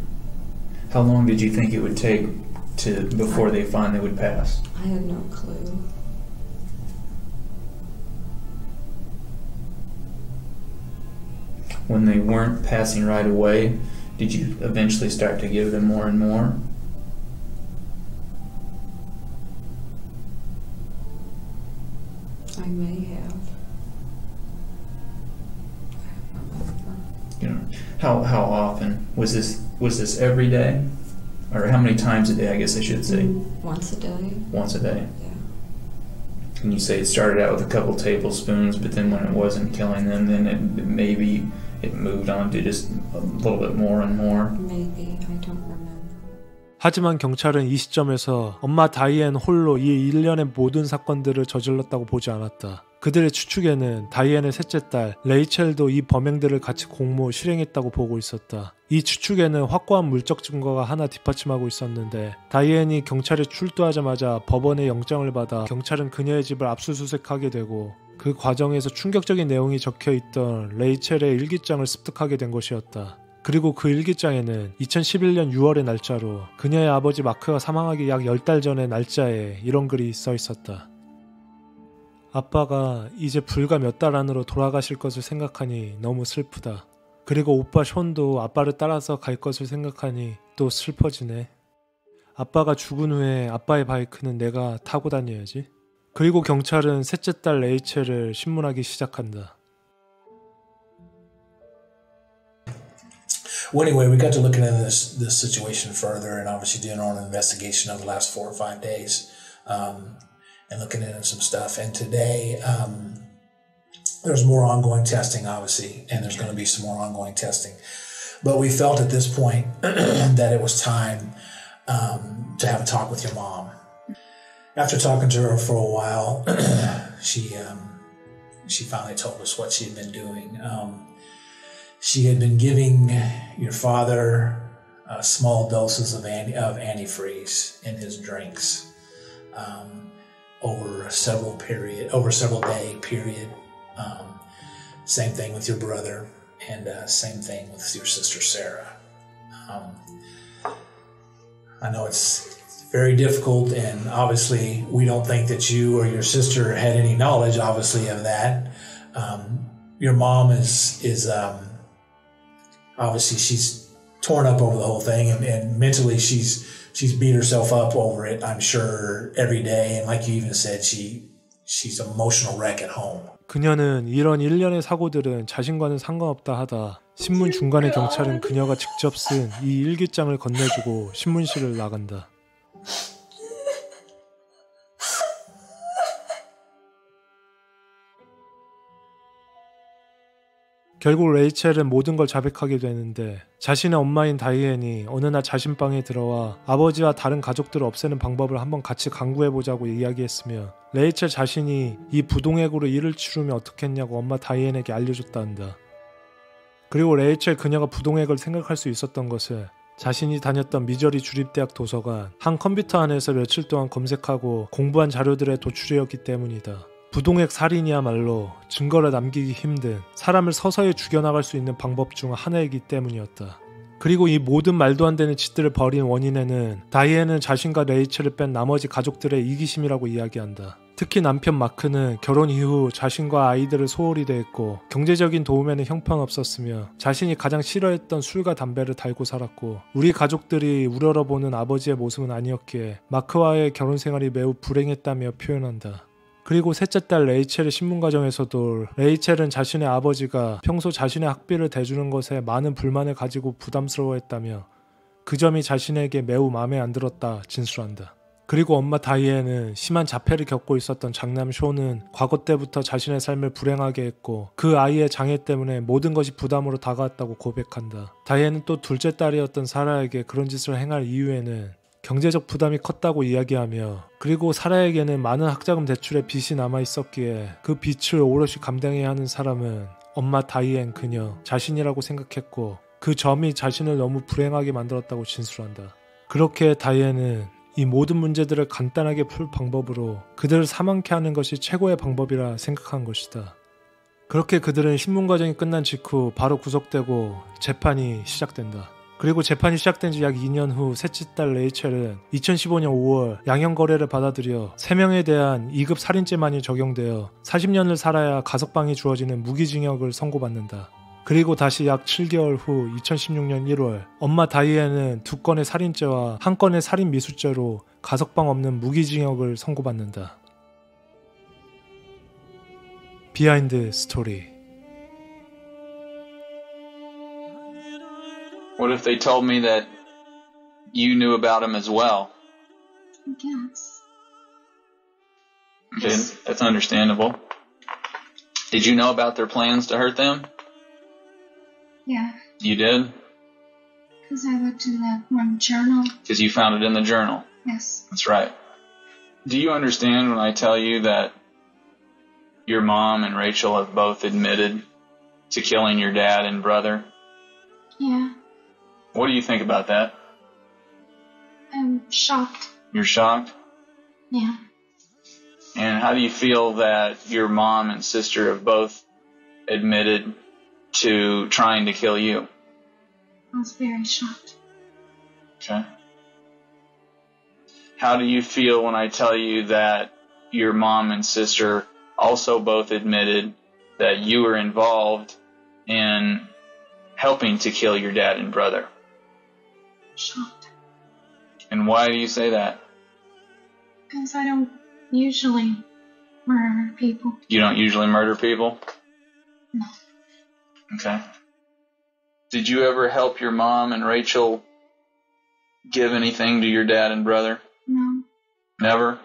How long did you think it would take before they finally would pass? I had no clue. When they weren't passing right away, did you eventually start to give them more and more? I may have. How often was this every day, or how many times a day? I guess I should say. Once a day. Once a day. Yeah. And you say it started out with a couple tablespoons, but then when it wasn't killing them, then it moved on to just a little bit more and more. Maybe, I don't remember. 하지만 경찰은 이 시점에서 엄마 다이앤 홀로 이 일련의 모든 사건들을 저질렀다고 보지 않았다. 그들의 추측에는 다이앤의 셋째 딸 레이첼도 이 범행들을 같이 공모 실행했다고 보고 있었다. 이 추측에는 확고한 물적 증거가 하나 뒷받침하고 있었는데 다이앤이 경찰에 출두하자마자 법원의 영장을 받아 경찰은 그녀의 집을 압수수색하게 되고 그 과정에서 충격적인 내용이 적혀있던 레이첼의 일기장을 습득하게 된 것이었다. 그리고 그 일기장에는 2011년 6월의 날짜로 그녀의 아버지 마크가 사망하기 약 10달 전의 날짜에 이런 글이 써 있었다. 아빠가 이제 불과 몇 달 안으로 돌아가실 것을 생각하니 너무 슬프다. 그리고 오빠 션도 아빠를 따라서 갈 것을 생각하니 또 슬퍼지네. 아빠가 죽은 후에 아빠의 바이크는 내가 타고 다녀야지. 그리고 경찰은 셋째 딸 레이첼을 신문하기 시작한다. Well, anyway, we got to looking into this situation further, and obviously doing our own investigation of the last 4 or 5 days, and looking into some stuff. And today, there's more ongoing testing, obviously, and there's going to be some more ongoing testing. But we felt at this point that it was time to have a talk with your mom. After talking to her for a while, she finally told us what she had been doing. She had been giving your father small doses of antifreeze in his drinks over several day period. Same thing with your brother, and same thing with your sister Sarah. I know it's very difficult, and obviously we don't think that you or your sister had any knowledge, obviously, of that. Your mom is obviously she's torn up over the whole thing, and mentally she's beat herself up over it, I'm sure, every day. And like you even said, she's an emotional wreck at home. 그녀는 이런 일련의 사고들은 자신과는 상관없다 하다 신문 중간에 경찰은 그녀가 직접 쓴 이 일기장을 건네주고 신문실을 나간다. 결국 레이첼은 모든 걸 자백하게 되는데 자신의 엄마인 다이앤이 어느 날 자신 방에 들어와 아버지와 다른 가족들을 없애는 방법을 한번 같이 강구해보자고 이야기했으며 레이첼 자신이 이 부동액으로 일을 치르면 어떻겠냐고 엄마 다이앤에게 알려줬다 한다. 그리고 레이첼 그녀가 부동액을 생각할 수 있었던 것을 자신이 다녔던 미저리 주립대학 도서관 한 컴퓨터 안에서 며칠 동안 검색하고 공부한 자료들에 도출이었기 때문이다. 부동액 살인이야말로 증거를 남기기 힘든 사람을 서서히 죽여나갈 수 있는 방법 중 하나이기 때문이었다. 그리고 이 모든 말도 안 되는 짓들을 벌인 원인에는 다이앤은 자신과 레이첼을 뺀 나머지 가족들의 이기심이라고 이야기한다. 특히 남편 마크는 결혼 이후 자신과 아이들을 소홀히 대했고 경제적인 도움에는 형편없었으며 자신이 가장 싫어했던 술과 담배를 달고 살았고 우리 가족들이 우러러보는 아버지의 모습은 아니었기에 마크와의 결혼 생활이 매우 불행했다며 표현한다. 그리고 셋째 딸 레이첼의 신문 과정에서도 레이첼은 자신의 아버지가 평소 자신의 학비를 대주는 것에 많은 불만을 가지고 부담스러워했다며 그 점이 자신에게 매우 마음에 안 들었다 진술한다. 그리고 엄마 다이앤은 심한 자폐를 겪고 있었던 장남 쇼는 과거 때부터 자신의 삶을 불행하게 했고 그 아이의 장애 때문에 모든 것이 부담으로 다가왔다고 고백한다. 다이앤은 또 둘째 딸이었던 사라에게 그런 짓을 행할 이유에는 경제적 부담이 컸다고 이야기하며 그리고 사라에게는 많은 학자금 대출의 빚이 남아있었기에 그 빚을 오롯이 감당해야 하는 사람은 엄마 다이앤 그녀 자신이라고 생각했고 그 점이 자신을 너무 불행하게 만들었다고 진술한다. 그렇게 다이앤은 이 모든 문제들을 간단하게 풀 방법으로 그들을 사망케 하는 것이 최고의 방법이라 생각한 것이다. 그렇게 그들은 신문 과정이 끝난 직후 바로 구속되고 재판이 시작된다. 그리고 재판이 시작된 지 약 2년 후 셋째 딸 레이첼은 2015년 5월 양형 거래를 받아들여 3명에 대한 2급 살인죄만이 적용되어 40년을 살아야 가석방이 주어지는 무기징역을 선고받는다. 그리고 다시 약 7개월 후 2016년 1월 엄마 다이앤은 2건의 살인죄와 1건의 살인 미수죄로 가석방 없는 무기징역을 선고받는다. 비하인드 스토리. What if they told me that you knew about him as well? I guess. Okay, that's understandable. Did you know about their plans to hurt them? Yeah, You did? because I looked in that one journal. Because you found it in the journal. Yes. That's right. Do you understand when I tell you that your mom and Rachel have both admitted to killing your dad and brother? Yeah, What do you think about that? I'm shocked. You're shocked? Yeah. And how do you feel that your mom and sister have both admitted to trying to kill you? I was very shocked. Okay. How do you feel when I tell you that your mom and sister also both admitted that you were involved in helping to kill your dad and brother? Shocked. And why do you say that? Because I don't usually murder people. You don't usually murder people? No. Okay. Did you ever help your mom and Rachel give anything to your dad and brother? No. Never?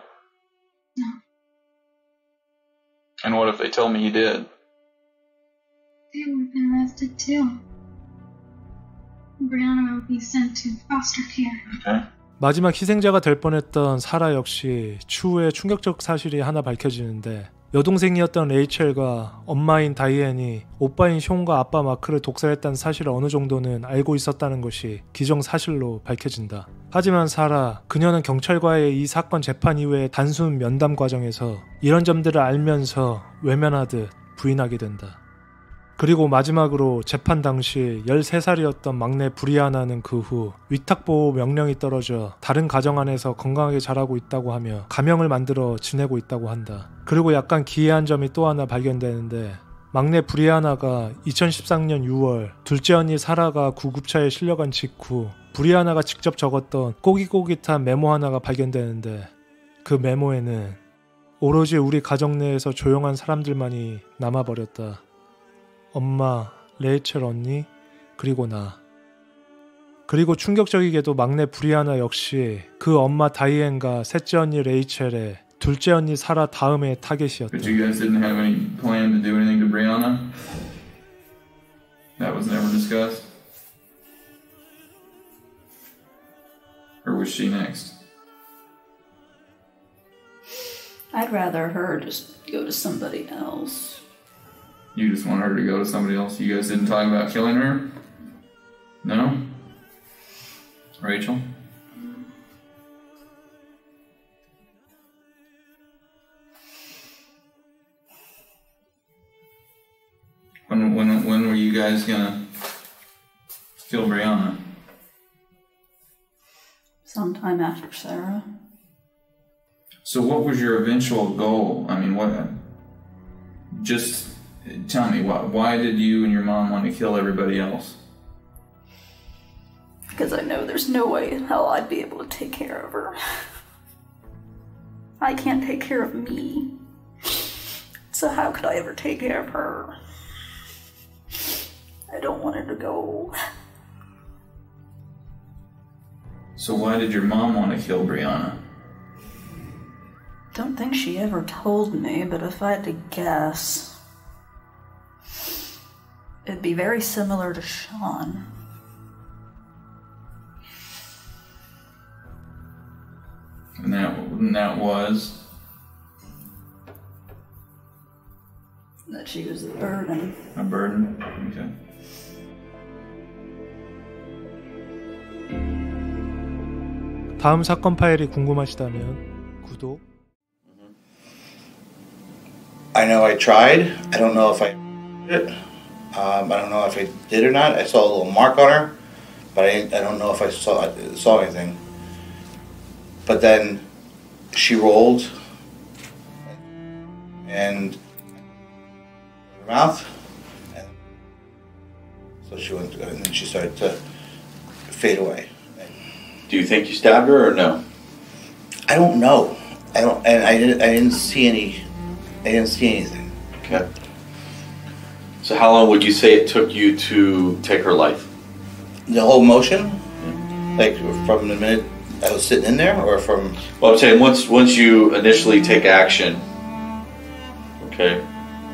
No. And what if they told me you did? They would have been arrested too. Brianna would be sent to foster care. Okay. 마지막 희생자가 될 뻔했던 사라 역시 추후에 충격적 사실이 하나 밝혀지는데 여동생이었던 레이첼과 엄마인 다이앤이 오빠인 숀과 아빠 마크를 독살했다는 사실을 어느 정도는 알고 있었다는 것이 기정사실로 밝혀진다. 하지만 사라, 그녀는 경찰과의 이 사건 재판 이후의 단순 면담 과정에서 이런 점들을 알면서 외면하듯 부인하게 된다. 그리고 마지막으로 재판 당시 13살이었던 막내 브리아나는 그 후 위탁보호 명령이 떨어져 다른 가정 안에서 건강하게 자라고 있다고 하며 가명을 만들어 지내고 있다고 한다. 그리고 약간 기이한 점이 또 하나 발견되는데 막내 브리아나가 2013년 6월 둘째 언니 사라가 구급차에 실려간 직후 브리아나가 직접 적었던 꼬깃꼬깃한 메모 하나가 발견되는데 그 메모에는 오로지 우리 가정 내에서 조용한 사람들만이 남아버렸다. 엄마, 레이첼 언니, 그리고 나. 그리고 충격적이게도 막내 브리아나 역시 그 엄마 다이앤과 셋째 언니 레이첼의 둘째 언니 사라 다음의 타겟이었다. But you guys didn't have any plan to do anything to Brianna? That was never discussed? Or was she next? I'd rather her just go to somebody else. You just want her to go to somebody else? You guys didn't talk about killing her? No? Rachel? When were you guys gonna kill Brianna? Sometime after Sarah. So what was your eventual goal? I mean, what? Just tell me, why did you and your mom want to kill everybody else? Because I know there's no way how I'd be able to take care of her. I can't take care of me. So how could I ever take care of her? I don't want her to go. So why did your mom want to kill Brianna? Don't think she ever told me, but if I had to guess, it'd be very similar to Sean. And that was? That she was a burden. A burden? Okay. 다음 사건 파일이 궁금하시다면 구독. I know I tried. I don't know if I did it. I don't know if I did or not. I saw a little mark on her, but I don't know if I saw anything. But then she rolled and her mouth, and so she went, and then she started to fade away. Do you think you stabbed her or no? I don't know. I didn't see any. I didn't see anything. Okay. So how long would you say it took you to take her life? The whole motion, like from the minute I was sitting in there, or from? Well, I'm saying once you initially take action. Okay.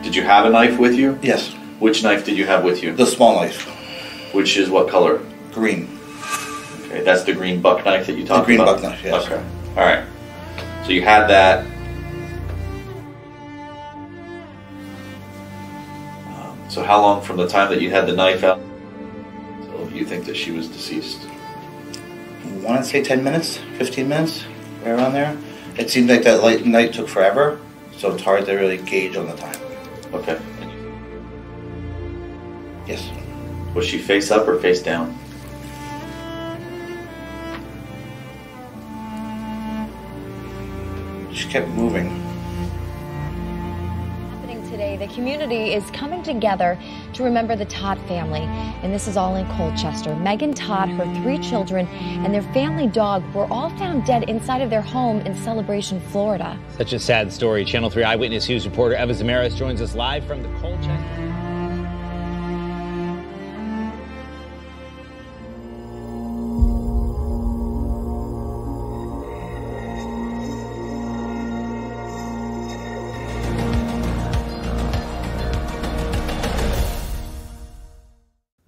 Did you have a knife with you? Yes. Which knife did you have with you? The small knife. Which is what color? Green. Okay, that's the green buck knife that you talked about? The green buck knife, yes. Okay. Alright. So you had that. So how long from the time that you had the knife out until you think that she was deceased? I want to say 10 minutes, 15 minutes, right around there. It seemed like that night took forever, so it's hard to really gauge on the time. Okay. Yes. Was she face up or face down? She kept moving. Today, the community is coming together to remember the Todd family, and this is all in Colchester. Megan Todd, her 3 children, and their family dog were all found dead inside of their home in Celebration, Florida. Such a sad story. Channel 3 Eyewitness News reporter Eva Zamaris joins us live from the Colchester.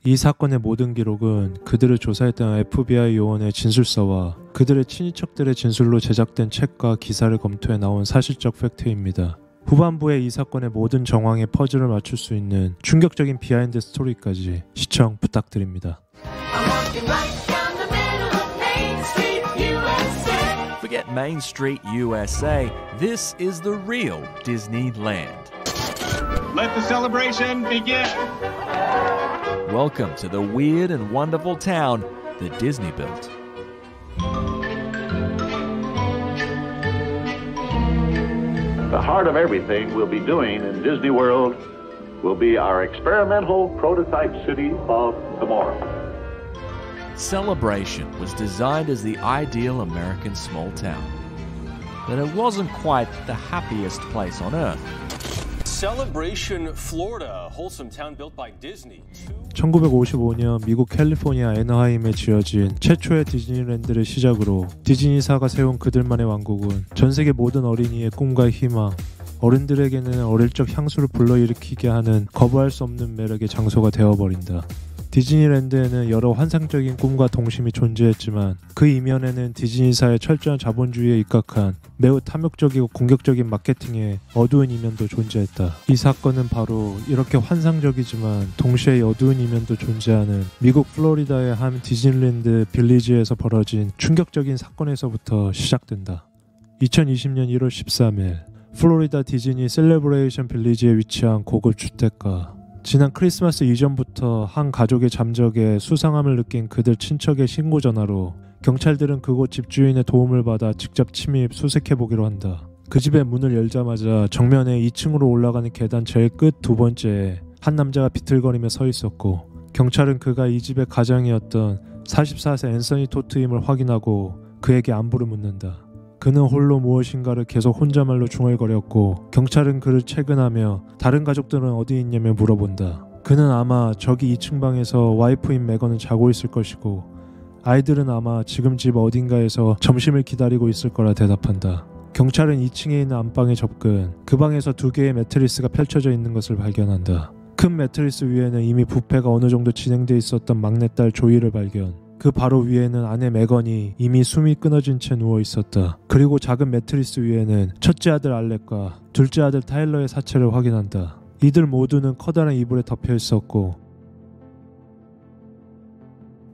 이 사건의 모든 기록은 그들을 조사했던 FBI 요원의 진술서와 그들의 친인척들의 진술로 제작된 책과 기사를 검토해 나온 사실적 팩트입니다. 후반부에 이 사건의 모든 정황의 퍼즐을 맞출 수 있는 충격적인 비하인드 스토리까지 시청 부탁드립니다. Forget Main Street, USA. This is the real Disneyland. Let the celebration begin. Welcome to the weird and wonderful town that Disney built. The heart of everything we'll be doing in Disney World will be our experimental prototype city of tomorrow. Celebration was designed as the ideal American small town, but it wasn't quite the happiest place on earth. Celebration, Florida, wholesome town built by Disney. 1955년 미국 캘리포니아 애너하임에 지어진 최초의 디즈니랜드를 시작으로 디즈니사가 세운 그들만의 왕국은 전 세계 모든 어린이의 꿈과 희망, 어른들에게는 어릴 적 향수를 불러일으키게 하는 거부할 수 없는 매력의 장소가 되어버린다. 디즈니랜드에는 여러 환상적인 꿈과 동심이 존재했지만 그 이면에는 디즈니사의 철저한 자본주의에 입각한 매우 탐욕적이고 공격적인 마케팅의 어두운 이면도 존재했다. 이 사건은 바로 이렇게 환상적이지만 동시에 어두운 이면도 존재하는 미국 플로리다의 한 디즈니랜드 빌리지에서 벌어진 충격적인 사건에서부터 시작된다. 2020년 1월 13일 플로리다 디즈니 셀레브레이션 빌리지에 위치한 고급 주택가. 지난 크리스마스 이전부터 한 가족의 잠적에 수상함을 느낀 그들 친척의 신고 전화로 경찰들은 그곳 집주인의 도움을 받아 직접 침입 수색해보기로 한다. 그 집의 문을 열자마자 정면에 2층으로 올라가는 계단 제일 끝 2번째에 한 남자가 비틀거리며 서 있었고 경찰은 그가 이 집의 가장이었던 44세 앤서니 토트임을 확인하고 그에게 안부를 묻는다. 그는 홀로 무엇인가를 계속 혼자말로 중얼거렸고 경찰은 그를 체근하며 다른 가족들은 어디 있냐며 물어본다. 그는 아마 저기 2층 방에서 와이프인 메건은 자고 있을 것이고 아이들은 아마 지금 집 어딘가에서 점심을 기다리고 있을 거라 대답한다. 경찰은 2층에 있는 안방에 접근, 그 방에서 2개의 매트리스가 펼쳐져 있는 것을 발견한다. 큰 매트리스 위에는 이미 부패가 어느 정도 진행돼 있었던 막내딸 조이를 발견. 그 바로 위에는 아내 메건이 이미 숨이 끊어진 채 누워 있었다. 그리고 작은 매트리스 위에는 첫째 아들 알렉과 둘째 아들 타일러의 사체를 확인한다. 이들 모두는 커다란 이불에 덮여 있었고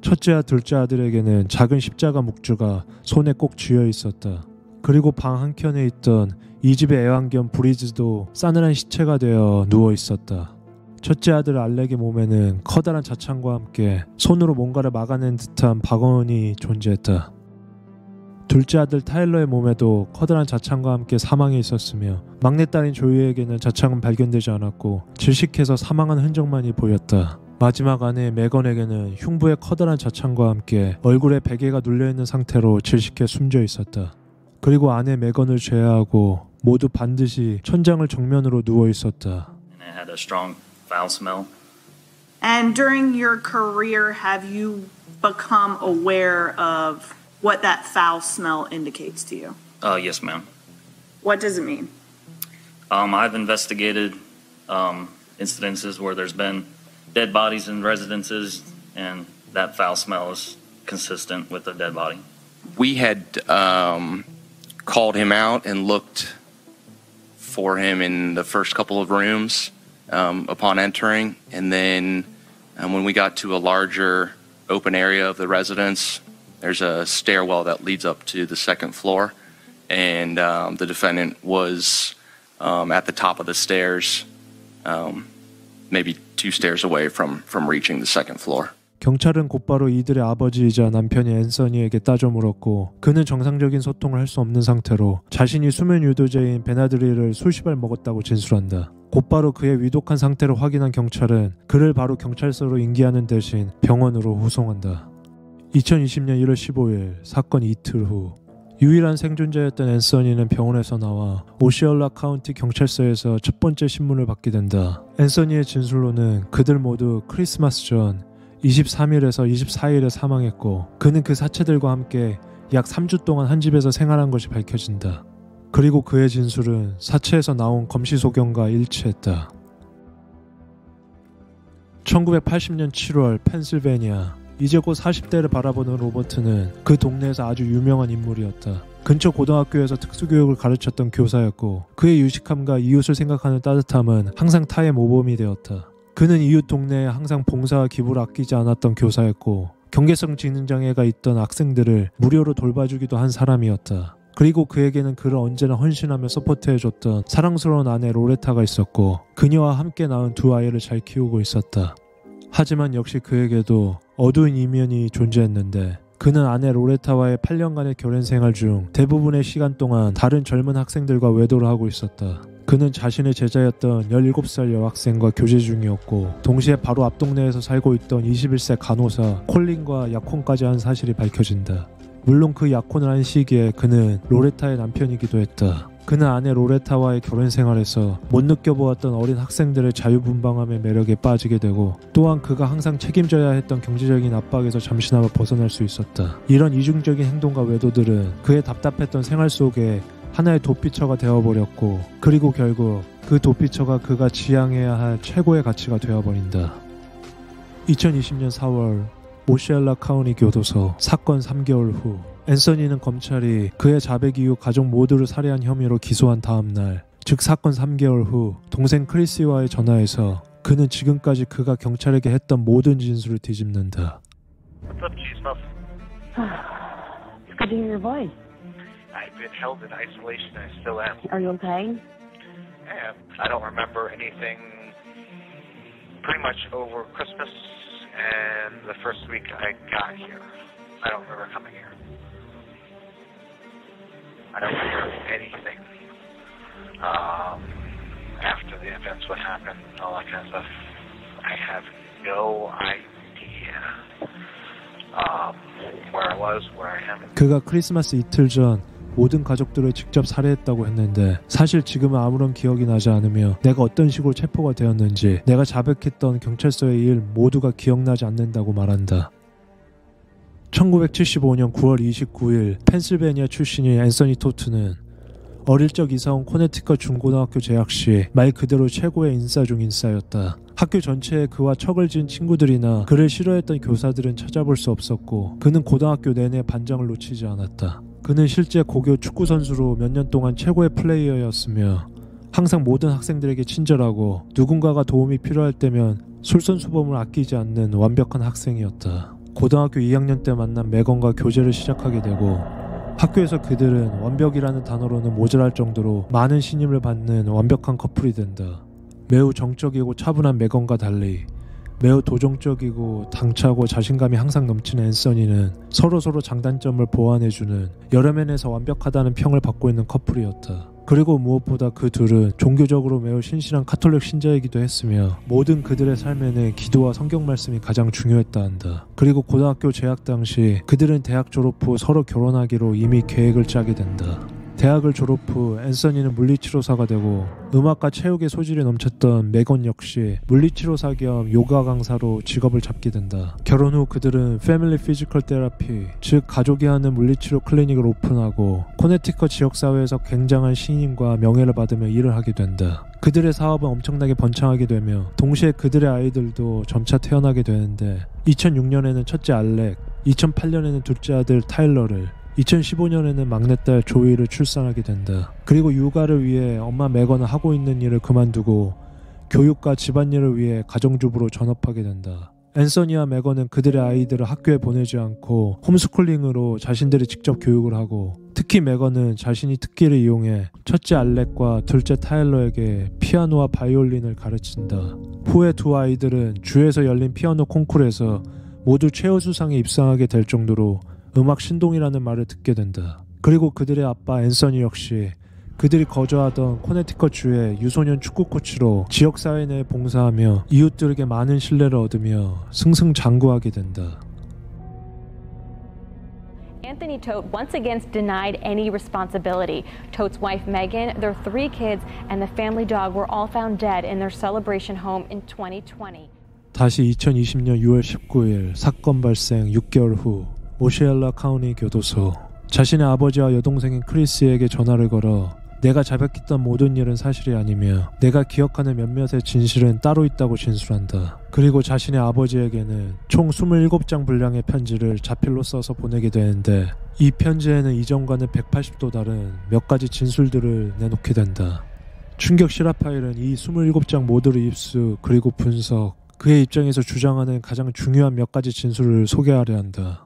첫째와 둘째 아들에게는 작은 십자가 묵주가 손에 꼭 쥐어 있었다. 그리고 방 한켠에 있던 이 집의 애완견 브리즈도 싸늘한 시체가 되어 누워 있었다. 첫째 아들 알렉의 몸에는 커다란 자창과 함께 손으로 뭔가를 막아낸 듯한 박원이 존재했다. 둘째 아들 타일러의 몸에도 커다란 자창과 함께 사망해 있었으며 막내딸인 조이에게는 자창은 발견되지 않았고 질식해서 사망한 흔적만이 보였다. 마지막 아내 메건에게는 흉부에 커다란 자창과 함께 얼굴에 베개가 눌려있는 상태로 질식해 숨져 있었다. 그리고 아내 메건을 제외하고 모두 반드시 천장을 정면으로 누워 있었다. Foul smell. And during your career, have you become aware of what that foul smell indicates to you? Yes, ma'am. What does it mean? I've investigated incidences where there's been dead bodies in residences, and that foul smell is consistent with a dead body. We had called him out and looked for him in the first couple of rooms. upon entering, and then when we got to a larger open area of the residence, there's a stairwell that leads up to the second floor, and the defendant was at the top of the stairs, maybe 2 stairs away from reaching the second floor. 경찰은 곧바로 이들의 아버지이자 남편이 앤서니에게 따져 물었고 그는 정상적인 소통을 할 수 없는 상태로 자신이 수면 유도제인 베나드릴을 수십 알 먹었다고 진술한다. 곧바로 그의 위독한 상태를 확인한 경찰은 그를 바로 경찰서로 인계하는 대신 병원으로 후송한다. 2020년 1월 15일 사건 이틀 후 유일한 생존자였던 앤서니는 병원에서 나와 오시얼라 카운티 경찰서에서 첫 번째 신문을 받게 된다. 앤서니의 진술로는 그들 모두 크리스마스 전 23일에서 24일에 사망했고 그는 그 사체들과 함께 약 3주 동안 한 집에서 생활한 것이 밝혀진다. 그리고 그의 진술은 사체에서 나온 검시소견과 일치했다. 1980년 7월 펜실베니아. 이제 곧 40대를 바라보는 로버트는 그 동네에서 아주 유명한 인물이었다. 근처 고등학교에서 특수교육을 가르쳤던 교사였고 그의 유식함과 이웃을 생각하는 따뜻함은 항상 타의 모범이 되었다. 그는 이웃 동네에 항상 봉사와 기부를 아끼지 않았던 교사였고 경계성 지능장애가 있던 학생들을 무료로 돌봐주기도 한 사람이었다. 그리고 그에게는 그를 언제나 헌신하며 서포트해줬던 사랑스러운 아내 로레타가 있었고 그녀와 함께 낳은 2 아이를 잘 키우고 있었다. 하지만 역시 그에게도 어두운 이면이 존재했는데 그는 아내 로레타와의 8년간의 결혼 생활 중 대부분의 시간 동안 다른 젊은 학생들과 외도를 하고 있었다. 그는 자신의 제자였던 17살 여학생과 교제 중이었고 동시에 바로 앞 동네에서 살고 있던 21세 간호사 콜린과 약혼까지 한 사실이 밝혀진다. 물론 그 약혼을 한 시기에 그는 로레타의 남편이기도 했다. 그는 아내 로레타와의 결혼 생활에서 못 느껴보았던 어린 학생들의 자유분방함의 매력에 빠지게 되고 또한 그가 항상 책임져야 했던 경제적인 압박에서 잠시나마 벗어날 수 있었다. 이런 이중적인 행동과 외도들은 그의 답답했던 생활 속에 하나의 도피처가 되어버렸고 그리고 결국 그 도피처가 그가 지향해야 할 최고의 가치가 되어버린다. 2020년 4월 오시알라 카운티 교도소. 사건 3개월 후 앤서니는 검찰이 그의 자백 이후 가족 모두를 살해한 혐의로 기소한 다음 날, 즉 사건 3개월 후 동생 크리스와의 전화에서 그는 지금까지 그가 경찰에게 했던 모든 진술을 뒤집는다. What's up, Cheesemuff? It's good to hear your voice. I've been held in isolation. I still am. Are you okay? And I don't remember anything pretty much over Christmas and the first week I got here. I don't remember coming here. I don't remember anything after the events, what happened, all that kind of stuff. I have no idea where I was, where I am. 그가 크리스마스 이틀 전 모든 가족들을 직접 살해했다고 했는데 사실 지금은 아무런 기억이 나지 않으며 내가 어떤 식으로 체포가 되었는지 내가 자백했던 경찰서의 일 모두가 기억나지 않는다고 말한다. 1975년 9월 29일 펜실베니아 출신인 앤서니 토트는 어릴 적 이사온 코네티컷 중고등학교 재학 시 말 그대로 최고의 인싸 중 인싸였다. 학교 전체에 그와 척을 지은 친구들이나 그를 싫어했던 교사들은 찾아볼 수 없었고 그는 고등학교 내내 반장을 놓치지 않았다. 그는 실제 고교 축구선수로 몇 년 동안 최고의 플레이어였으며 항상 모든 학생들에게 친절하고 누군가가 도움이 필요할 때면 솔선수범을 아끼지 않는 완벽한 학생이었다. 고등학교 2학년 때 만난 매건과 교제를 시작하게 되고 학교에서 그들은 완벽이라는 단어로는 모자랄 정도로 많은 신임을 받는 완벽한 커플이 된다. 매우 정적이고 차분한 매건과 달리 매우 도정적이고 당차고 자신감이 항상 넘치는 앤서니는 서로서로 장단점을 보완해주는 여러 면에서 완벽하다는 평을 받고 있는 커플이었다. 그리고 무엇보다 그 둘은 종교적으로 매우 신실한 카톨릭 신자이기도 했으며 모든 그들의 삶에는 기도와 성경 말씀이 가장 중요했다 한다. 그리고 고등학교 재학 당시 그들은 대학 졸업 후 서로 결혼하기로 이미 계획을 짜게 된다. 대학을 졸업 후 앤서니는 물리치료사가 되고 음악과 체육의 소질이 넘쳤던 매건 역시 물리치료사 겸 요가 강사로 직업을 잡게 된다. 결혼 후 그들은 패밀리 피지컬 테라피, 즉 가족이 하는 물리치료 클리닉을 오픈하고 코네티컷 지역사회에서 굉장한 신임과 명예를 받으며 일을 하게 된다. 그들의 사업은 엄청나게 번창하게 되며 동시에 그들의 아이들도 점차 태어나게 되는데 2006년에는 첫째 알렉, 2008년에는 둘째 아들 타일러를, 2015년에는 막내딸 조이를 출산하게 된다. 그리고 육아를 위해 엄마 매건은 하고 있는 일을 그만두고 교육과 집안일을 위해 가정주부로 전업하게 된다. 앤서니와 메건은 그들의 아이들을 학교에 보내지 않고 홈스쿨링으로 자신들이 직접 교육을 하고, 특히 메건은 자신이 특기를 이용해 첫째 알렉과 둘째 타일러에게 피아노와 바이올린을 가르친다. 후에 두 아이들은 주에서 열린 피아노 콩쿠르에서 모두 최우수상에 입상하게 될 정도로 음악 신동이라는 말을 듣게 된다. 그리고 그들의 아빠 앤서니 역시 그들이 거주하던 코네티컷 주의 유소년 축구 코치로 지역사회 내에 봉사하며 이웃들에게 많은 신뢰를 얻으며 승승장구하게 된다. Anthony Todt once again denied any responsibility. Todt's wife Megan, their 3 kids, and the family dog were all found dead in their Celebration home in 2020. 다시 2020년 6월 19일 사건 발생 6개월 후 오시엘라 카운티 교도소. 자신의 아버지와 여동생인 크리스에게 전화를 걸어 내가 자백했던 모든 일은 사실이 아니며 내가 기억하는 몇몇의 진실은 따로 있다고 진술한다. 그리고 자신의 아버지에게는 총 27장 분량의 편지를 자필로 써서 보내게 되는데, 이 편지에는 이전과는 180도 다른 몇 가지 진술들을 내놓게 된다. 충격 실화 파일은 이 27장 모두를 입수 그리고 분석, 그의 입장에서 주장하는 가장 중요한 몇 가지 진술을 소개하려 한다.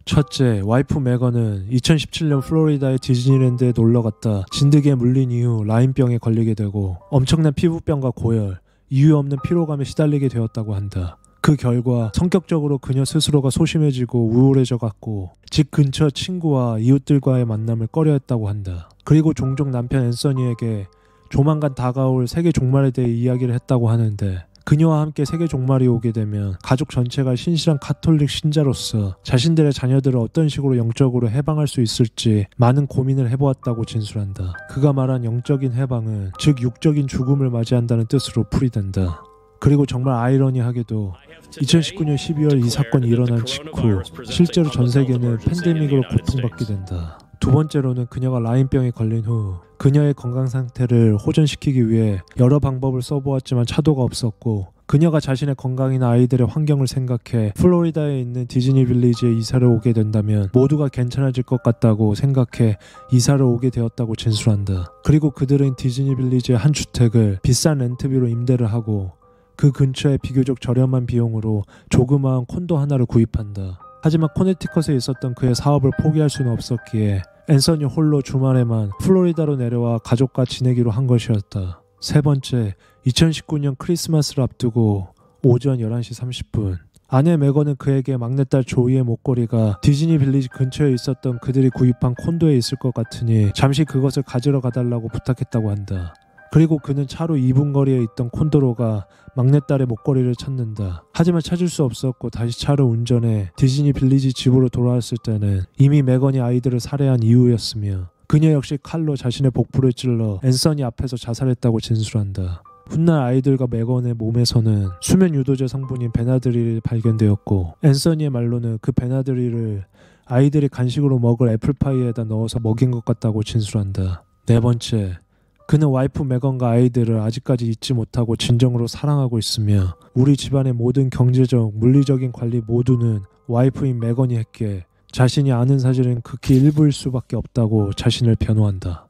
첫째, 와이프 메건은 2017년 플로리다의 디즈니랜드에 놀러갔다 진드기에 물린 이후 라임병에 걸리게 되고 엄청난 피부병과 고열, 이유 없는 피로감에 시달리게 되었다고 한다. 그 결과 성격적으로 그녀 스스로가 소심해지고 우울해져 갔고 집 근처 친구와 이웃들과의 만남을 꺼려했다고 한다. 그리고 종종 남편 앤서니에게 조만간 다가올 세계 종말에 대해 이야기를 했다고 하는데, 그녀와 함께 세계 종말이 오게 되면 가족 전체가 신실한 카톨릭 신자로서 자신들의 자녀들을 어떤 식으로 영적으로 해방할 수 있을지 많은 고민을 해보았다고 진술한다. 그가 말한 영적인 해방은 즉 육적인 죽음을 맞이한다는 뜻으로 풀이된다. 그리고 정말 아이러니하게도 2019년 12월 이 사건이 일어난 직후 실제로 전 세계는 팬데믹으로 고통받게 된다. 두 번째로는 그녀가 라임병에 걸린 후 그녀의 건강 상태를 호전시키기 위해 여러 방법을 써보았지만 차도가 없었고, 그녀가 자신의 건강이나 아이들의 환경을 생각해 플로리다에 있는 디즈니 빌리지에 이사를 오게 된다면 모두가 괜찮아질 것 같다고 생각해 이사를 오게 되었다고 진술한다. 그리고 그들은 디즈니 빌리지의 한 주택을 비싼 렌트비로 임대를 하고 그 근처에 비교적 저렴한 비용으로 조그마한 콘도 하나를 구입한다. 하지만 코네티컷에 있었던 그의 사업을 포기할 수는 없었기에 앤서니 홀로 주말에만 플로리다로 내려와 가족과 지내기로 한 것이었다. 세 번째, 2019년 크리스마스를 앞두고 오전 11시 30분 아내 메건은 그에게 막내딸 조이의 목걸이가 디즈니 빌리지 근처에 있었던 그들이 구입한 콘도에 있을 것 같으니 잠시 그것을 가지러 가달라고 부탁했다고 한다. 그리고 그는 차로 2분 거리에 있던 콘도로가 막내딸의 목걸이를 찾는다. 하지만 찾을 수 없었고 다시 차를 운전해 디즈니 빌리지 집으로 돌아왔을 때는 이미 메건이 아이들을 살해한 이후였으며 그녀 역시 칼로 자신의 복부를 찔러 앤서니 앞에서 자살했다고 진술한다. 훗날 아이들과 메건의 몸에서는 수면 유도제 성분인 베나드릴이 발견되었고 앤서니의 말로는 그 베나드릴을 아이들이 간식으로 먹을 애플파이에다 넣어서 먹인 것 같다고 진술한다. 네 번째, 그는 와이프 메건과 아이들을 아직까지 잊지 못하고 진정으로 사랑하고 있으며 우리 집안의 모든 경제적, 물리적인 관리 모두는 와이프인 메건이 했기에 자신이 아는 사실은 극히 일부일 수밖에 없다고 자신을 변호한다.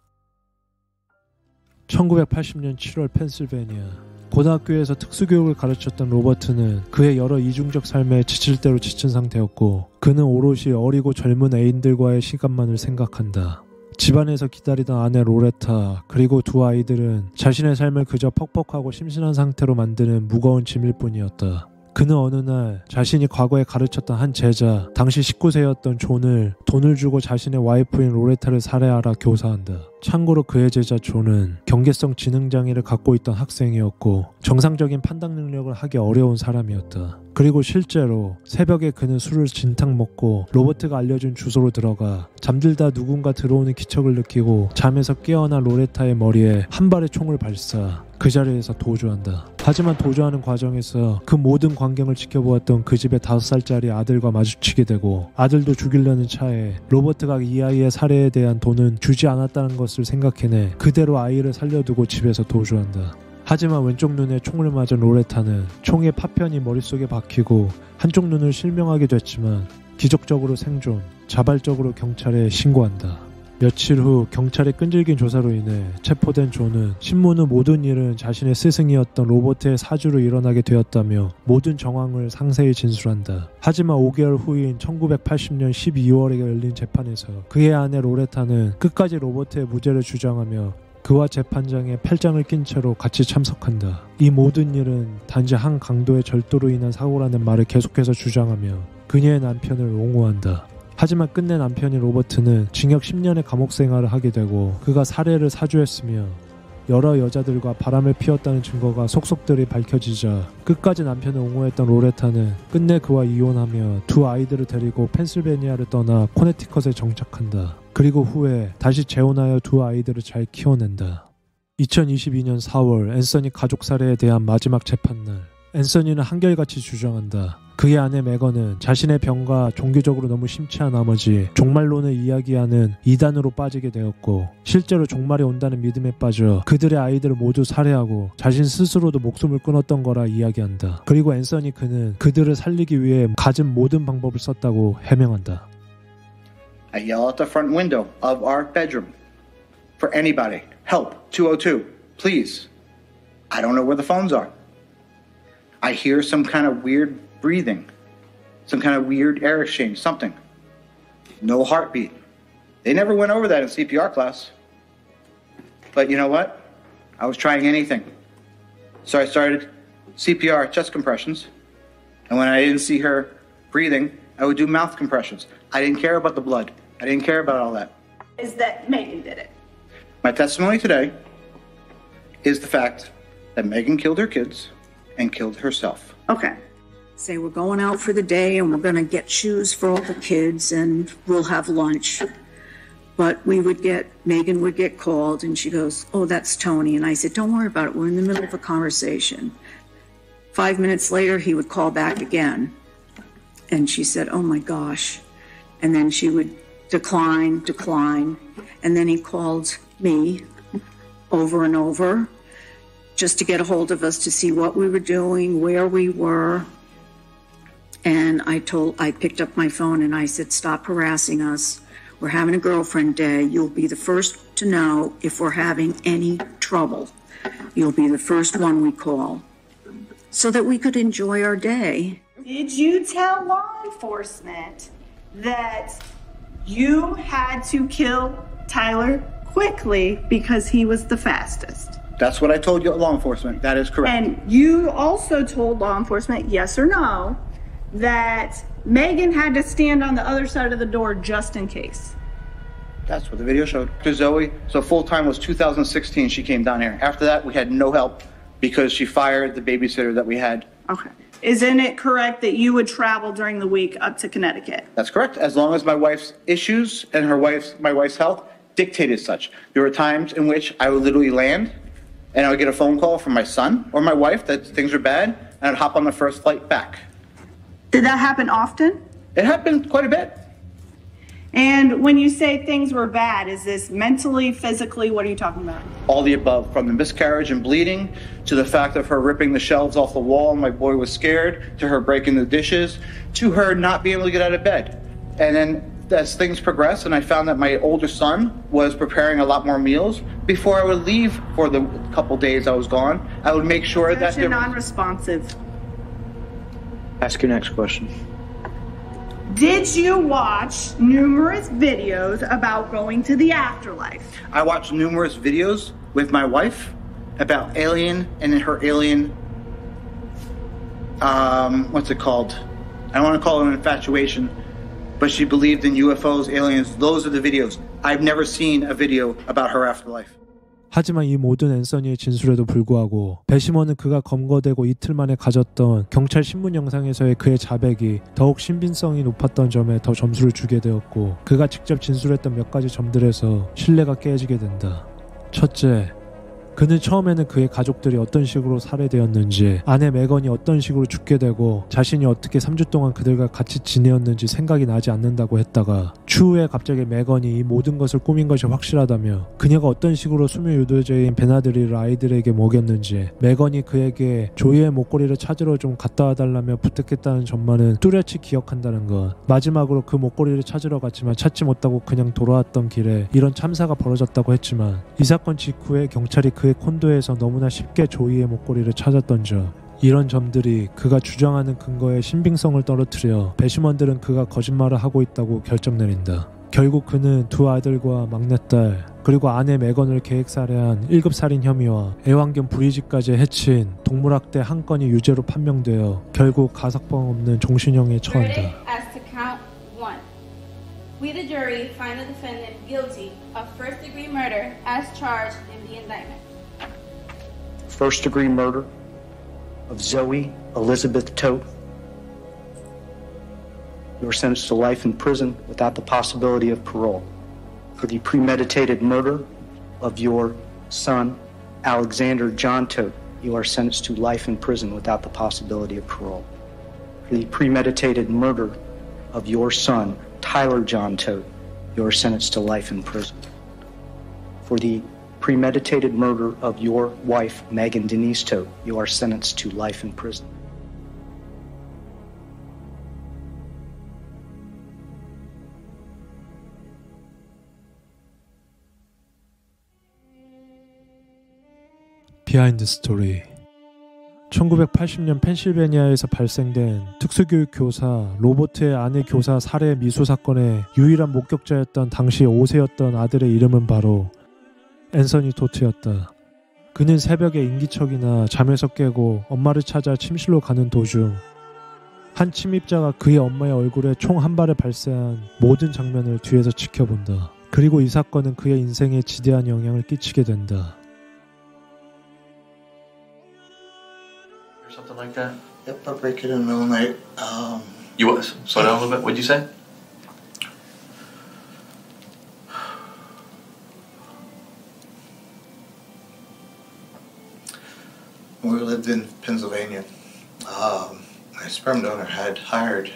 1980년 7월 펜실베니아 고등학교에서 특수교육을 가르쳤던 로버트는 그의 여러 이중적 삶에 지칠 대로 지친 상태였고 그는 오롯이 어리고 젊은 애인들과의 시간만을 생각한다. 집안에서 기다리던 아내 로레타 그리고 두 아이들은 자신의 삶을 그저 퍽퍽하고 심심한 상태로 만드는 무거운 짐일 뿐이었다. 그는 어느 날 자신이 과거에 가르쳤던 한 제자, 당시 19세였던 존을 돈을 주고 자신의 와이프인 로레타를 살해하라 교사한다. 참고로 그의 제자 존은 경계성 지능장애를 갖고 있던 학생이었고 정상적인 판단 능력을 하기 어려운 사람이었다. 그리고 실제로 새벽에 그는 술을 진탕 먹고 로버트가 알려준 주소로 들어가 잠들다 누군가 들어오는 기척을 느끼고 잠에서 깨어난 로레타의 머리에 한 발의 총을 발사, 그 자리에서 도주한다. 하지만 도주하는 과정에서 그 모든 광경을 지켜보았던 그 집의 5살짜리 아들과 마주치게 되고 아들도 죽이려는 차에 로버트가 이 아이의 살해에 대한 돈은 주지 않았다는 것을 생각해내 그대로 아이를 살려두고 집에서 도주한다. 하지만 왼쪽 눈에 총을 맞은 로레타는 총의 파편이 머릿속에 박히고 한쪽 눈을 실명하게 됐지만 기적적으로 생존, 자발적으로 경찰에 신고한다. 며칠 후 경찰의 끈질긴 조사로 인해 체포된 존은 신문 후 모든 일은 자신의 스승이었던 로버트의 사주로 일어나게 되었다며 모든 정황을 상세히 진술한다. 하지만 5개월 후인 1980년 12월에 열린 재판에서 그의 아내 로레타는 끝까지 로버트의 무죄를 주장하며 그와 재판장에 팔짱을 낀 채로 같이 참석한다. 이 모든 일은 단지 한 강도의 절도로 인한 사고라는 말을 계속해서 주장하며 그녀의 남편을 옹호한다. 하지만 끝내 남편인 로버트는 징역 10년의 감옥 생활을 하게 되고 그가 살해를 사주했으며 여러 여자들과 바람을 피웠다는 증거가 속속들이 밝혀지자 끝까지 남편을 옹호했던 로레타는 끝내 그와 이혼하며 두 아이들을 데리고 펜실베니아를 떠나 코네티컷에 정착한다. 그리고 후에 다시 재혼하여 두 아이들을 잘 키워낸다. 2022년 4월 앤서니 가족 살해에 대한 마지막 재판날, 앤서니는 한결같이 주장한다. 그의 아내 메건은 자신의 병과 종교적으로 너무 심취한 나머지 종말론을 이야기하는 이단으로 빠지게 되었고 실제로 종말이 온다는 믿음에 빠져 그들의 아이들을 모두 살해하고 자신 스스로도 목숨을 끊었던 거라 이야기한다. 그리고 앤서니 그는 그들을 살리기 위해 가진 모든 방법을 썼다고 해명한다. I yell out the front window of our bedroom for anybody. Help, 202, please. I don't know where the phones are. I hear some kind of weird breathing, some kind of weird air exchange, something. No heartbeat. They never went over that in CPR class. But you know what? I was trying anything. So I started CPR, chest compressions. And when I didn't see her breathing, I would do mouth compressions. I didn't care about the blood. I didn't care about all that. Is that Megan did it? My testimony today is the fact that Megan killed her kids and killed herself. Okay. Say we're going out for the day and we're going to get shoes for all the kids and we'll have lunch. But Megan would get called and she goes, oh, that's Tony. And I said, don't worry about it. We're in the middle of a conversation. 5 minutes later, he would call back again. And she said, oh my gosh. And then she would decline. And then he called me over and over just to get a hold of us to see what we were doing, where we were. And I picked up my phone and I said, stop harassing us. We're having a girlfriend day. You'll be the first to know if we're having any trouble. You'll be the first one we call so that we could enjoy our day. Did you tell law enforcement that you had to kill Tyler quickly because he was the fastest? That's what I told you, law enforcement. That is correct. And you also told law enforcement, yes or no, that Megan had to stand on the other side of the door just in case. That's what the video showed. To Zoe, so full-time was 2016 she came down here. After that, we had no help because she fired the babysitter that we had. Okay. Isn't it correct that you would travel during the week up to Connecticut? That's correct, as long as my wife's issues and my wife's health dictated such. There were times in which I would literally land and I would get a phone call from my son or my wife that things are bad, and I'd hop on the first flight back. Did that happen often? It happened quite a bit. And when you say things were bad, is this mentally, physically, what are you talking about? All the above, from the miscarriage and bleeding, to the fact of her ripping the shelves off the wall and my boy was scared, to her breaking the dishes, to her not being able to get out of bed. And then as things progressed and I found that my older son was preparing a lot more meals, before I would leave for the couple days I was gone, I would make sure that you're non-responsive. Ask your next question. Did you watch numerous videos about going to the afterlife? I watched numerous videos with my wife about alien and her alien, what's it called? I don't want to call it an infatuation, but she believed in UFOs, aliens. Those are the videos. I've never seen a video about her afterlife. 하지만 이 모든 앤서니의 진술에도 불구하고 배심원은 그가 검거되고 이틀 만에 가졌던 경찰 신문 영상에서의 그의 자백이 더욱 신빙성이 높았던 점에 더 점수를 주게 되었고 그가 직접 진술했던 몇 가지 점들에서 신뢰가 깨지게 된다. 첫째, 그는 처음에는 그의 가족들이 어떤 식으로 살해되었는지, 아내 메건이 어떤 식으로 죽게 되고 자신이 어떻게 3주 동안 그들과 같이 지내었는지 생각이 나지 않는다고 했다가 추후에 갑자기 메건이 이 모든 것을 꾸민 것이 확실하다며 그녀가 어떤 식으로 수면 유도제인 베나드릴을 아이들에게 먹였는지, 메건이 그에게 조이의 목걸이를 찾으러 좀 갔다 와달라며 부탁했다는 점만은 뚜렷이 기억한다는 것. 마지막으로 그 목걸이를 찾으러 갔지만 찾지 못하고 그냥 돌아왔던 길에 이런 참사가 벌어졌다고 했지만 이 사건 직후에 경찰이 그의 콘도에서 너무나 쉽게 조이의 목걸이를 찾았던 점, 이런 점들이 그가 주장하는 근거의 신빙성을 떨어뜨려 배심원들은 그가 거짓말을 하고 있다고 결정 내린다. 결국 그는 두 아들과 막내딸 그리고 아내 메건을 계획살해한 1급 살인 혐의와 애완견 불이직까지 해친 동물학대 한 건이 유죄로 판명되어 결국 가석방 없는 종신형에 처한다. As to count 1. We the jury find the defendant guilty of first-degree murder as charged in the indictment. First-degree murder of Zoe Elizabeth Tote. You are sentenced to life in prison without the possibility of parole. For the premeditated murder of your son, Alexander John Tote, you are sentenced to life in prison without the possibility of parole. For the premeditated murder of your son, Tyler John Tote, you are sentenced to life in prison. For the premeditated murder of your wife, Megan Denise Tote, you are sentenced to life in prison. 비하인드 스토리. 1980년 펜실베니아에서 발생된 특수교육 교사 로버트의 아내 교사 살해 미수 사건의 유일한 목격자였던 당시 5세였던 아들의 이름은 바로 앤서니 토트였다. 그는 새벽에 인기척이나 잠에서 깨고 엄마를 찾아 침실로 가는 도중 한 침입자가 그의 엄마의 얼굴에 총 한 발을 발사한 모든 장면을 뒤에서 지켜본다. 그리고 이 사건은 그의 인생에 지대한 영향을 끼치게 된다. Something like that? Yep, I break it in the middle of the night. You slow down a little bit. What'd you say? When we lived in Pennsylvania, my sperm donor had hired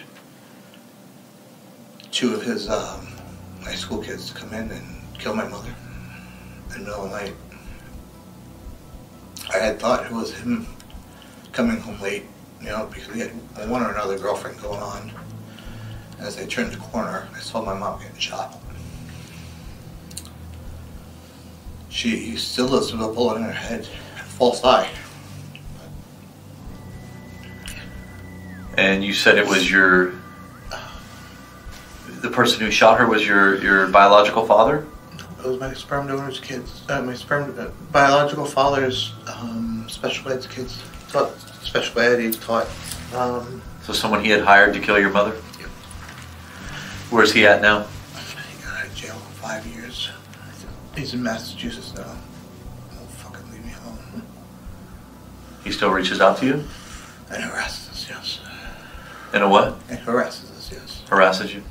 two of his high school kids to come in and kill my mother in the middle of the night. I had thought it was him coming home late, you know, because he had one or another girlfriend going on. As I turned the corner, I saw my mom getting shot. She still lives with a bullet in her head, false eye. And you said it was the person who shot her was your biological father? It was my sperm donor's kids. My biological father's special ed's kids. Taught special ed, he taught. So someone he had hired to kill your mother? Yep. Where's he at now? He got out of jail for 5 years. He's in Massachusetts now. Don't fucking leave me alone. He still reaches out to you? And harasses us, yes. In a what? And harasses us, yes. Harasses you?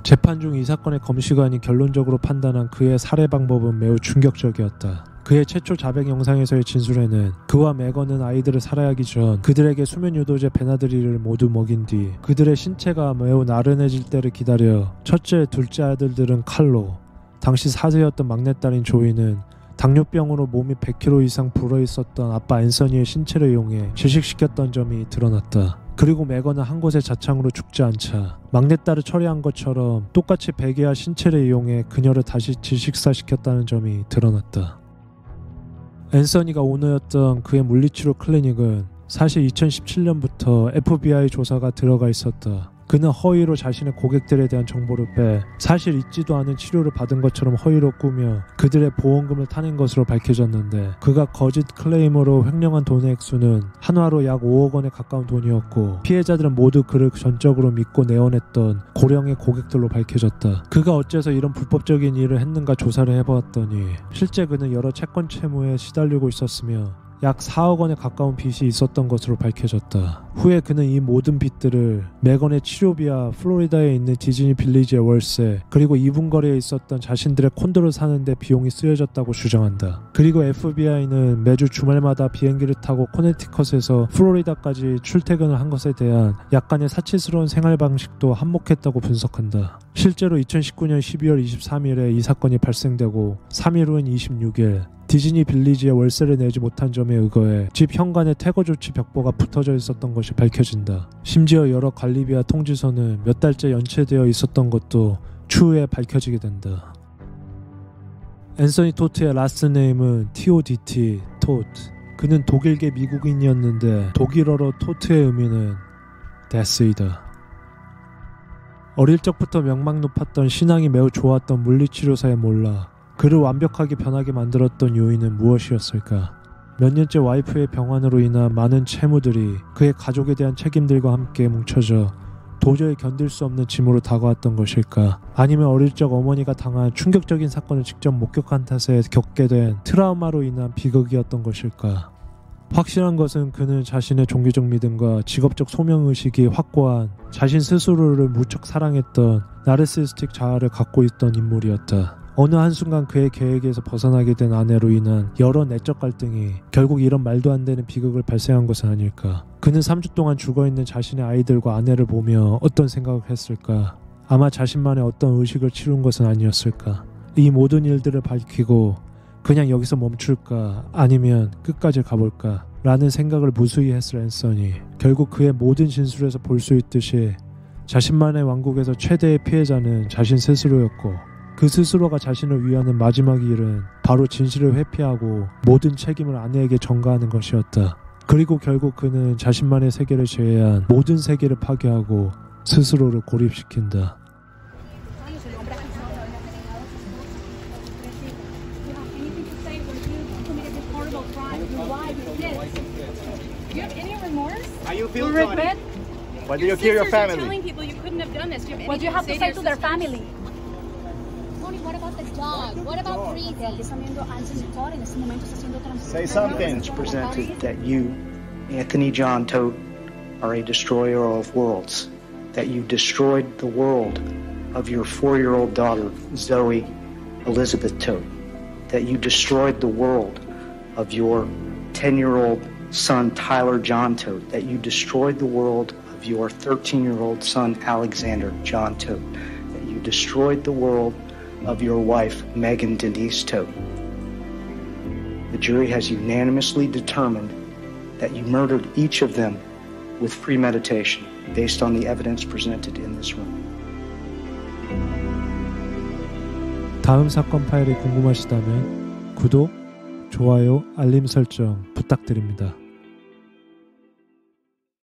재판 중 이 사건의 검시관이 결론적으로 판단한 그의 살해 방법은 매우 충격적이었다. 그의 최초 자백 영상에서의 진술에는 그와 메건은 아이들을 살해하기 전 그들에게 수면 유도제 베나드릴을 모두 먹인 뒤 그들의 신체가 매우 나른해질 때를 기다려 첫째, 둘째 아들들은 칼로, 당시 4세였던 막내딸인 조이는 당뇨병으로 몸이 100kg 이상 불어있었던 아빠 앤서니의 신체를 이용해 질식시켰던 점이 드러났다. 그리고 메건은 한 곳의 자창으로 죽지 않자 막내딸을 처리한 것처럼 똑같이 베개와 신체를 이용해 그녀를 다시 질식사시켰다는 점이 드러났다. 앤서니가 오너였던 그의 물리치료 클리닉은 사실 2017년부터 FBI 조사가 들어가 있었다. 그는 허위로 자신의 고객들에 대한 정보를 빼 사실 있지도 않은 치료를 받은 것처럼 허위로 꾸며 그들의 보험금을 타낸 것으로 밝혀졌는데 그가 거짓 클레임으로 횡령한 돈의 액수는 한화로 약 5억 원에 가까운 돈이었고 피해자들은 모두 그를 전적으로 믿고 내원했던 고령의 고객들로 밝혀졌다. 그가 어째서 이런 불법적인 일을 했는가 조사를 해보았더니 실제 그는 여러 채권 채무에 시달리고 있었으며 약 4억 원에 가까운 빚이 있었던 것으로 밝혀졌다. 후에 그는 이 모든 빚들을 메건의 치료비와 플로리다에 있는 디즈니 빌리지의 월세, 그리고 2분 거리에 있었던 자신들의 콘도를 사는데 비용이 쓰여졌다고 주장한다. 그리고 FBI는 매주 주말마다 비행기를 타고 코네티컷에서 플로리다까지 출퇴근을 한 것에 대한 약간의 사치스러운 생활 방식도 한몫했다고 분석한다. 실제로 2019년 12월 23일에 이 사건이 발생되고 3일 후인 26일 디즈니 빌리지에 월세를 내지 못한 점에 의거해 집 현관에 퇴거 조치 벽보가 붙어져 있었던 것이 밝혀진다. 심지어 여러 관리비와 통지서는 몇 달째 연체되어 있었던 것도 추후에 밝혀지게 된다. 앤서니 토트의 라스트 네임은 TODT, 토트. 그는 독일계 미국인이었는데 독일어로 토트의 의미는 데스이다. 어릴 적부터 명망 높았던 신앙이 매우 좋았던 물리치료사의 몰라 그를 완벽하게 변하게 만들었던 요인은 무엇이었을까? 몇 년째 와이프의 병환으로 인한 많은 채무들이 그의 가족에 대한 책임들과 함께 뭉쳐져 도저히 견딜 수 없는 짐으로 다가왔던 것일까? 아니면 어릴 적 어머니가 당한 충격적인 사건을 직접 목격한 탓에 겪게 된 트라우마로 인한 비극이었던 것일까? 확실한 것은 그는 자신의 종교적 믿음과 직업적 소명의식이 확고한 자신 스스로를 무척 사랑했던 나르시스틱 자아를 갖고 있던 인물이었다. 어느 한순간 그의 계획에서 벗어나게 된 아내로 인한 여러 내적 갈등이 결국 이런 말도 안 되는 비극을 발생한 것은 아닐까. 그는 3주 동안 죽어있는 자신의 아이들과 아내를 보며 어떤 생각을 했을까. 아마 자신만의 어떤 의식을 치룬 것은 아니었을까. 이 모든 일들을 밝히고 그냥 여기서 멈출까 아니면 끝까지 가볼까 라는 생각을 무수히 했을 앤서니. 결국 그의 모든 진술에서 볼 수 있듯이 자신만의 왕국에서 최대의 피해자는 자신 스스로였고 그 스스로가 자신을 위하는 마지막 일은 바로 진실을 회피하고 모든 책임을 아내에게 전가하는 것이었다. 그리고 결국 그는 자신만의 세계를 제외한 모든 세계를 파괴하고 스스로를 고립시킨다. How you feel, Tony? Why do you kill your family? Telling people you couldn't have done this. What do you have to say to their family? Tony, what about the dog? What about Breezy? Say something. It's presented that you, Anthony John Todt, are a destroyer of worlds. That you destroyed the world of your 4-year-old daughter, Zoe Elizabeth Todt. That you destroyed the world of your 10-year-old son, Tyler John Todt. That you destroyed the world of your 13-year-old son, Alexander John Todt. That you destroyed the world of your wife, Megan Denise Todt. The jury has unanimously determined that you murdered each of them with premeditation based on the evidence presented in this room. 다음 사건 파일이 궁금하시다면 구독, 좋아요, 알림 설정 부탁드립니다.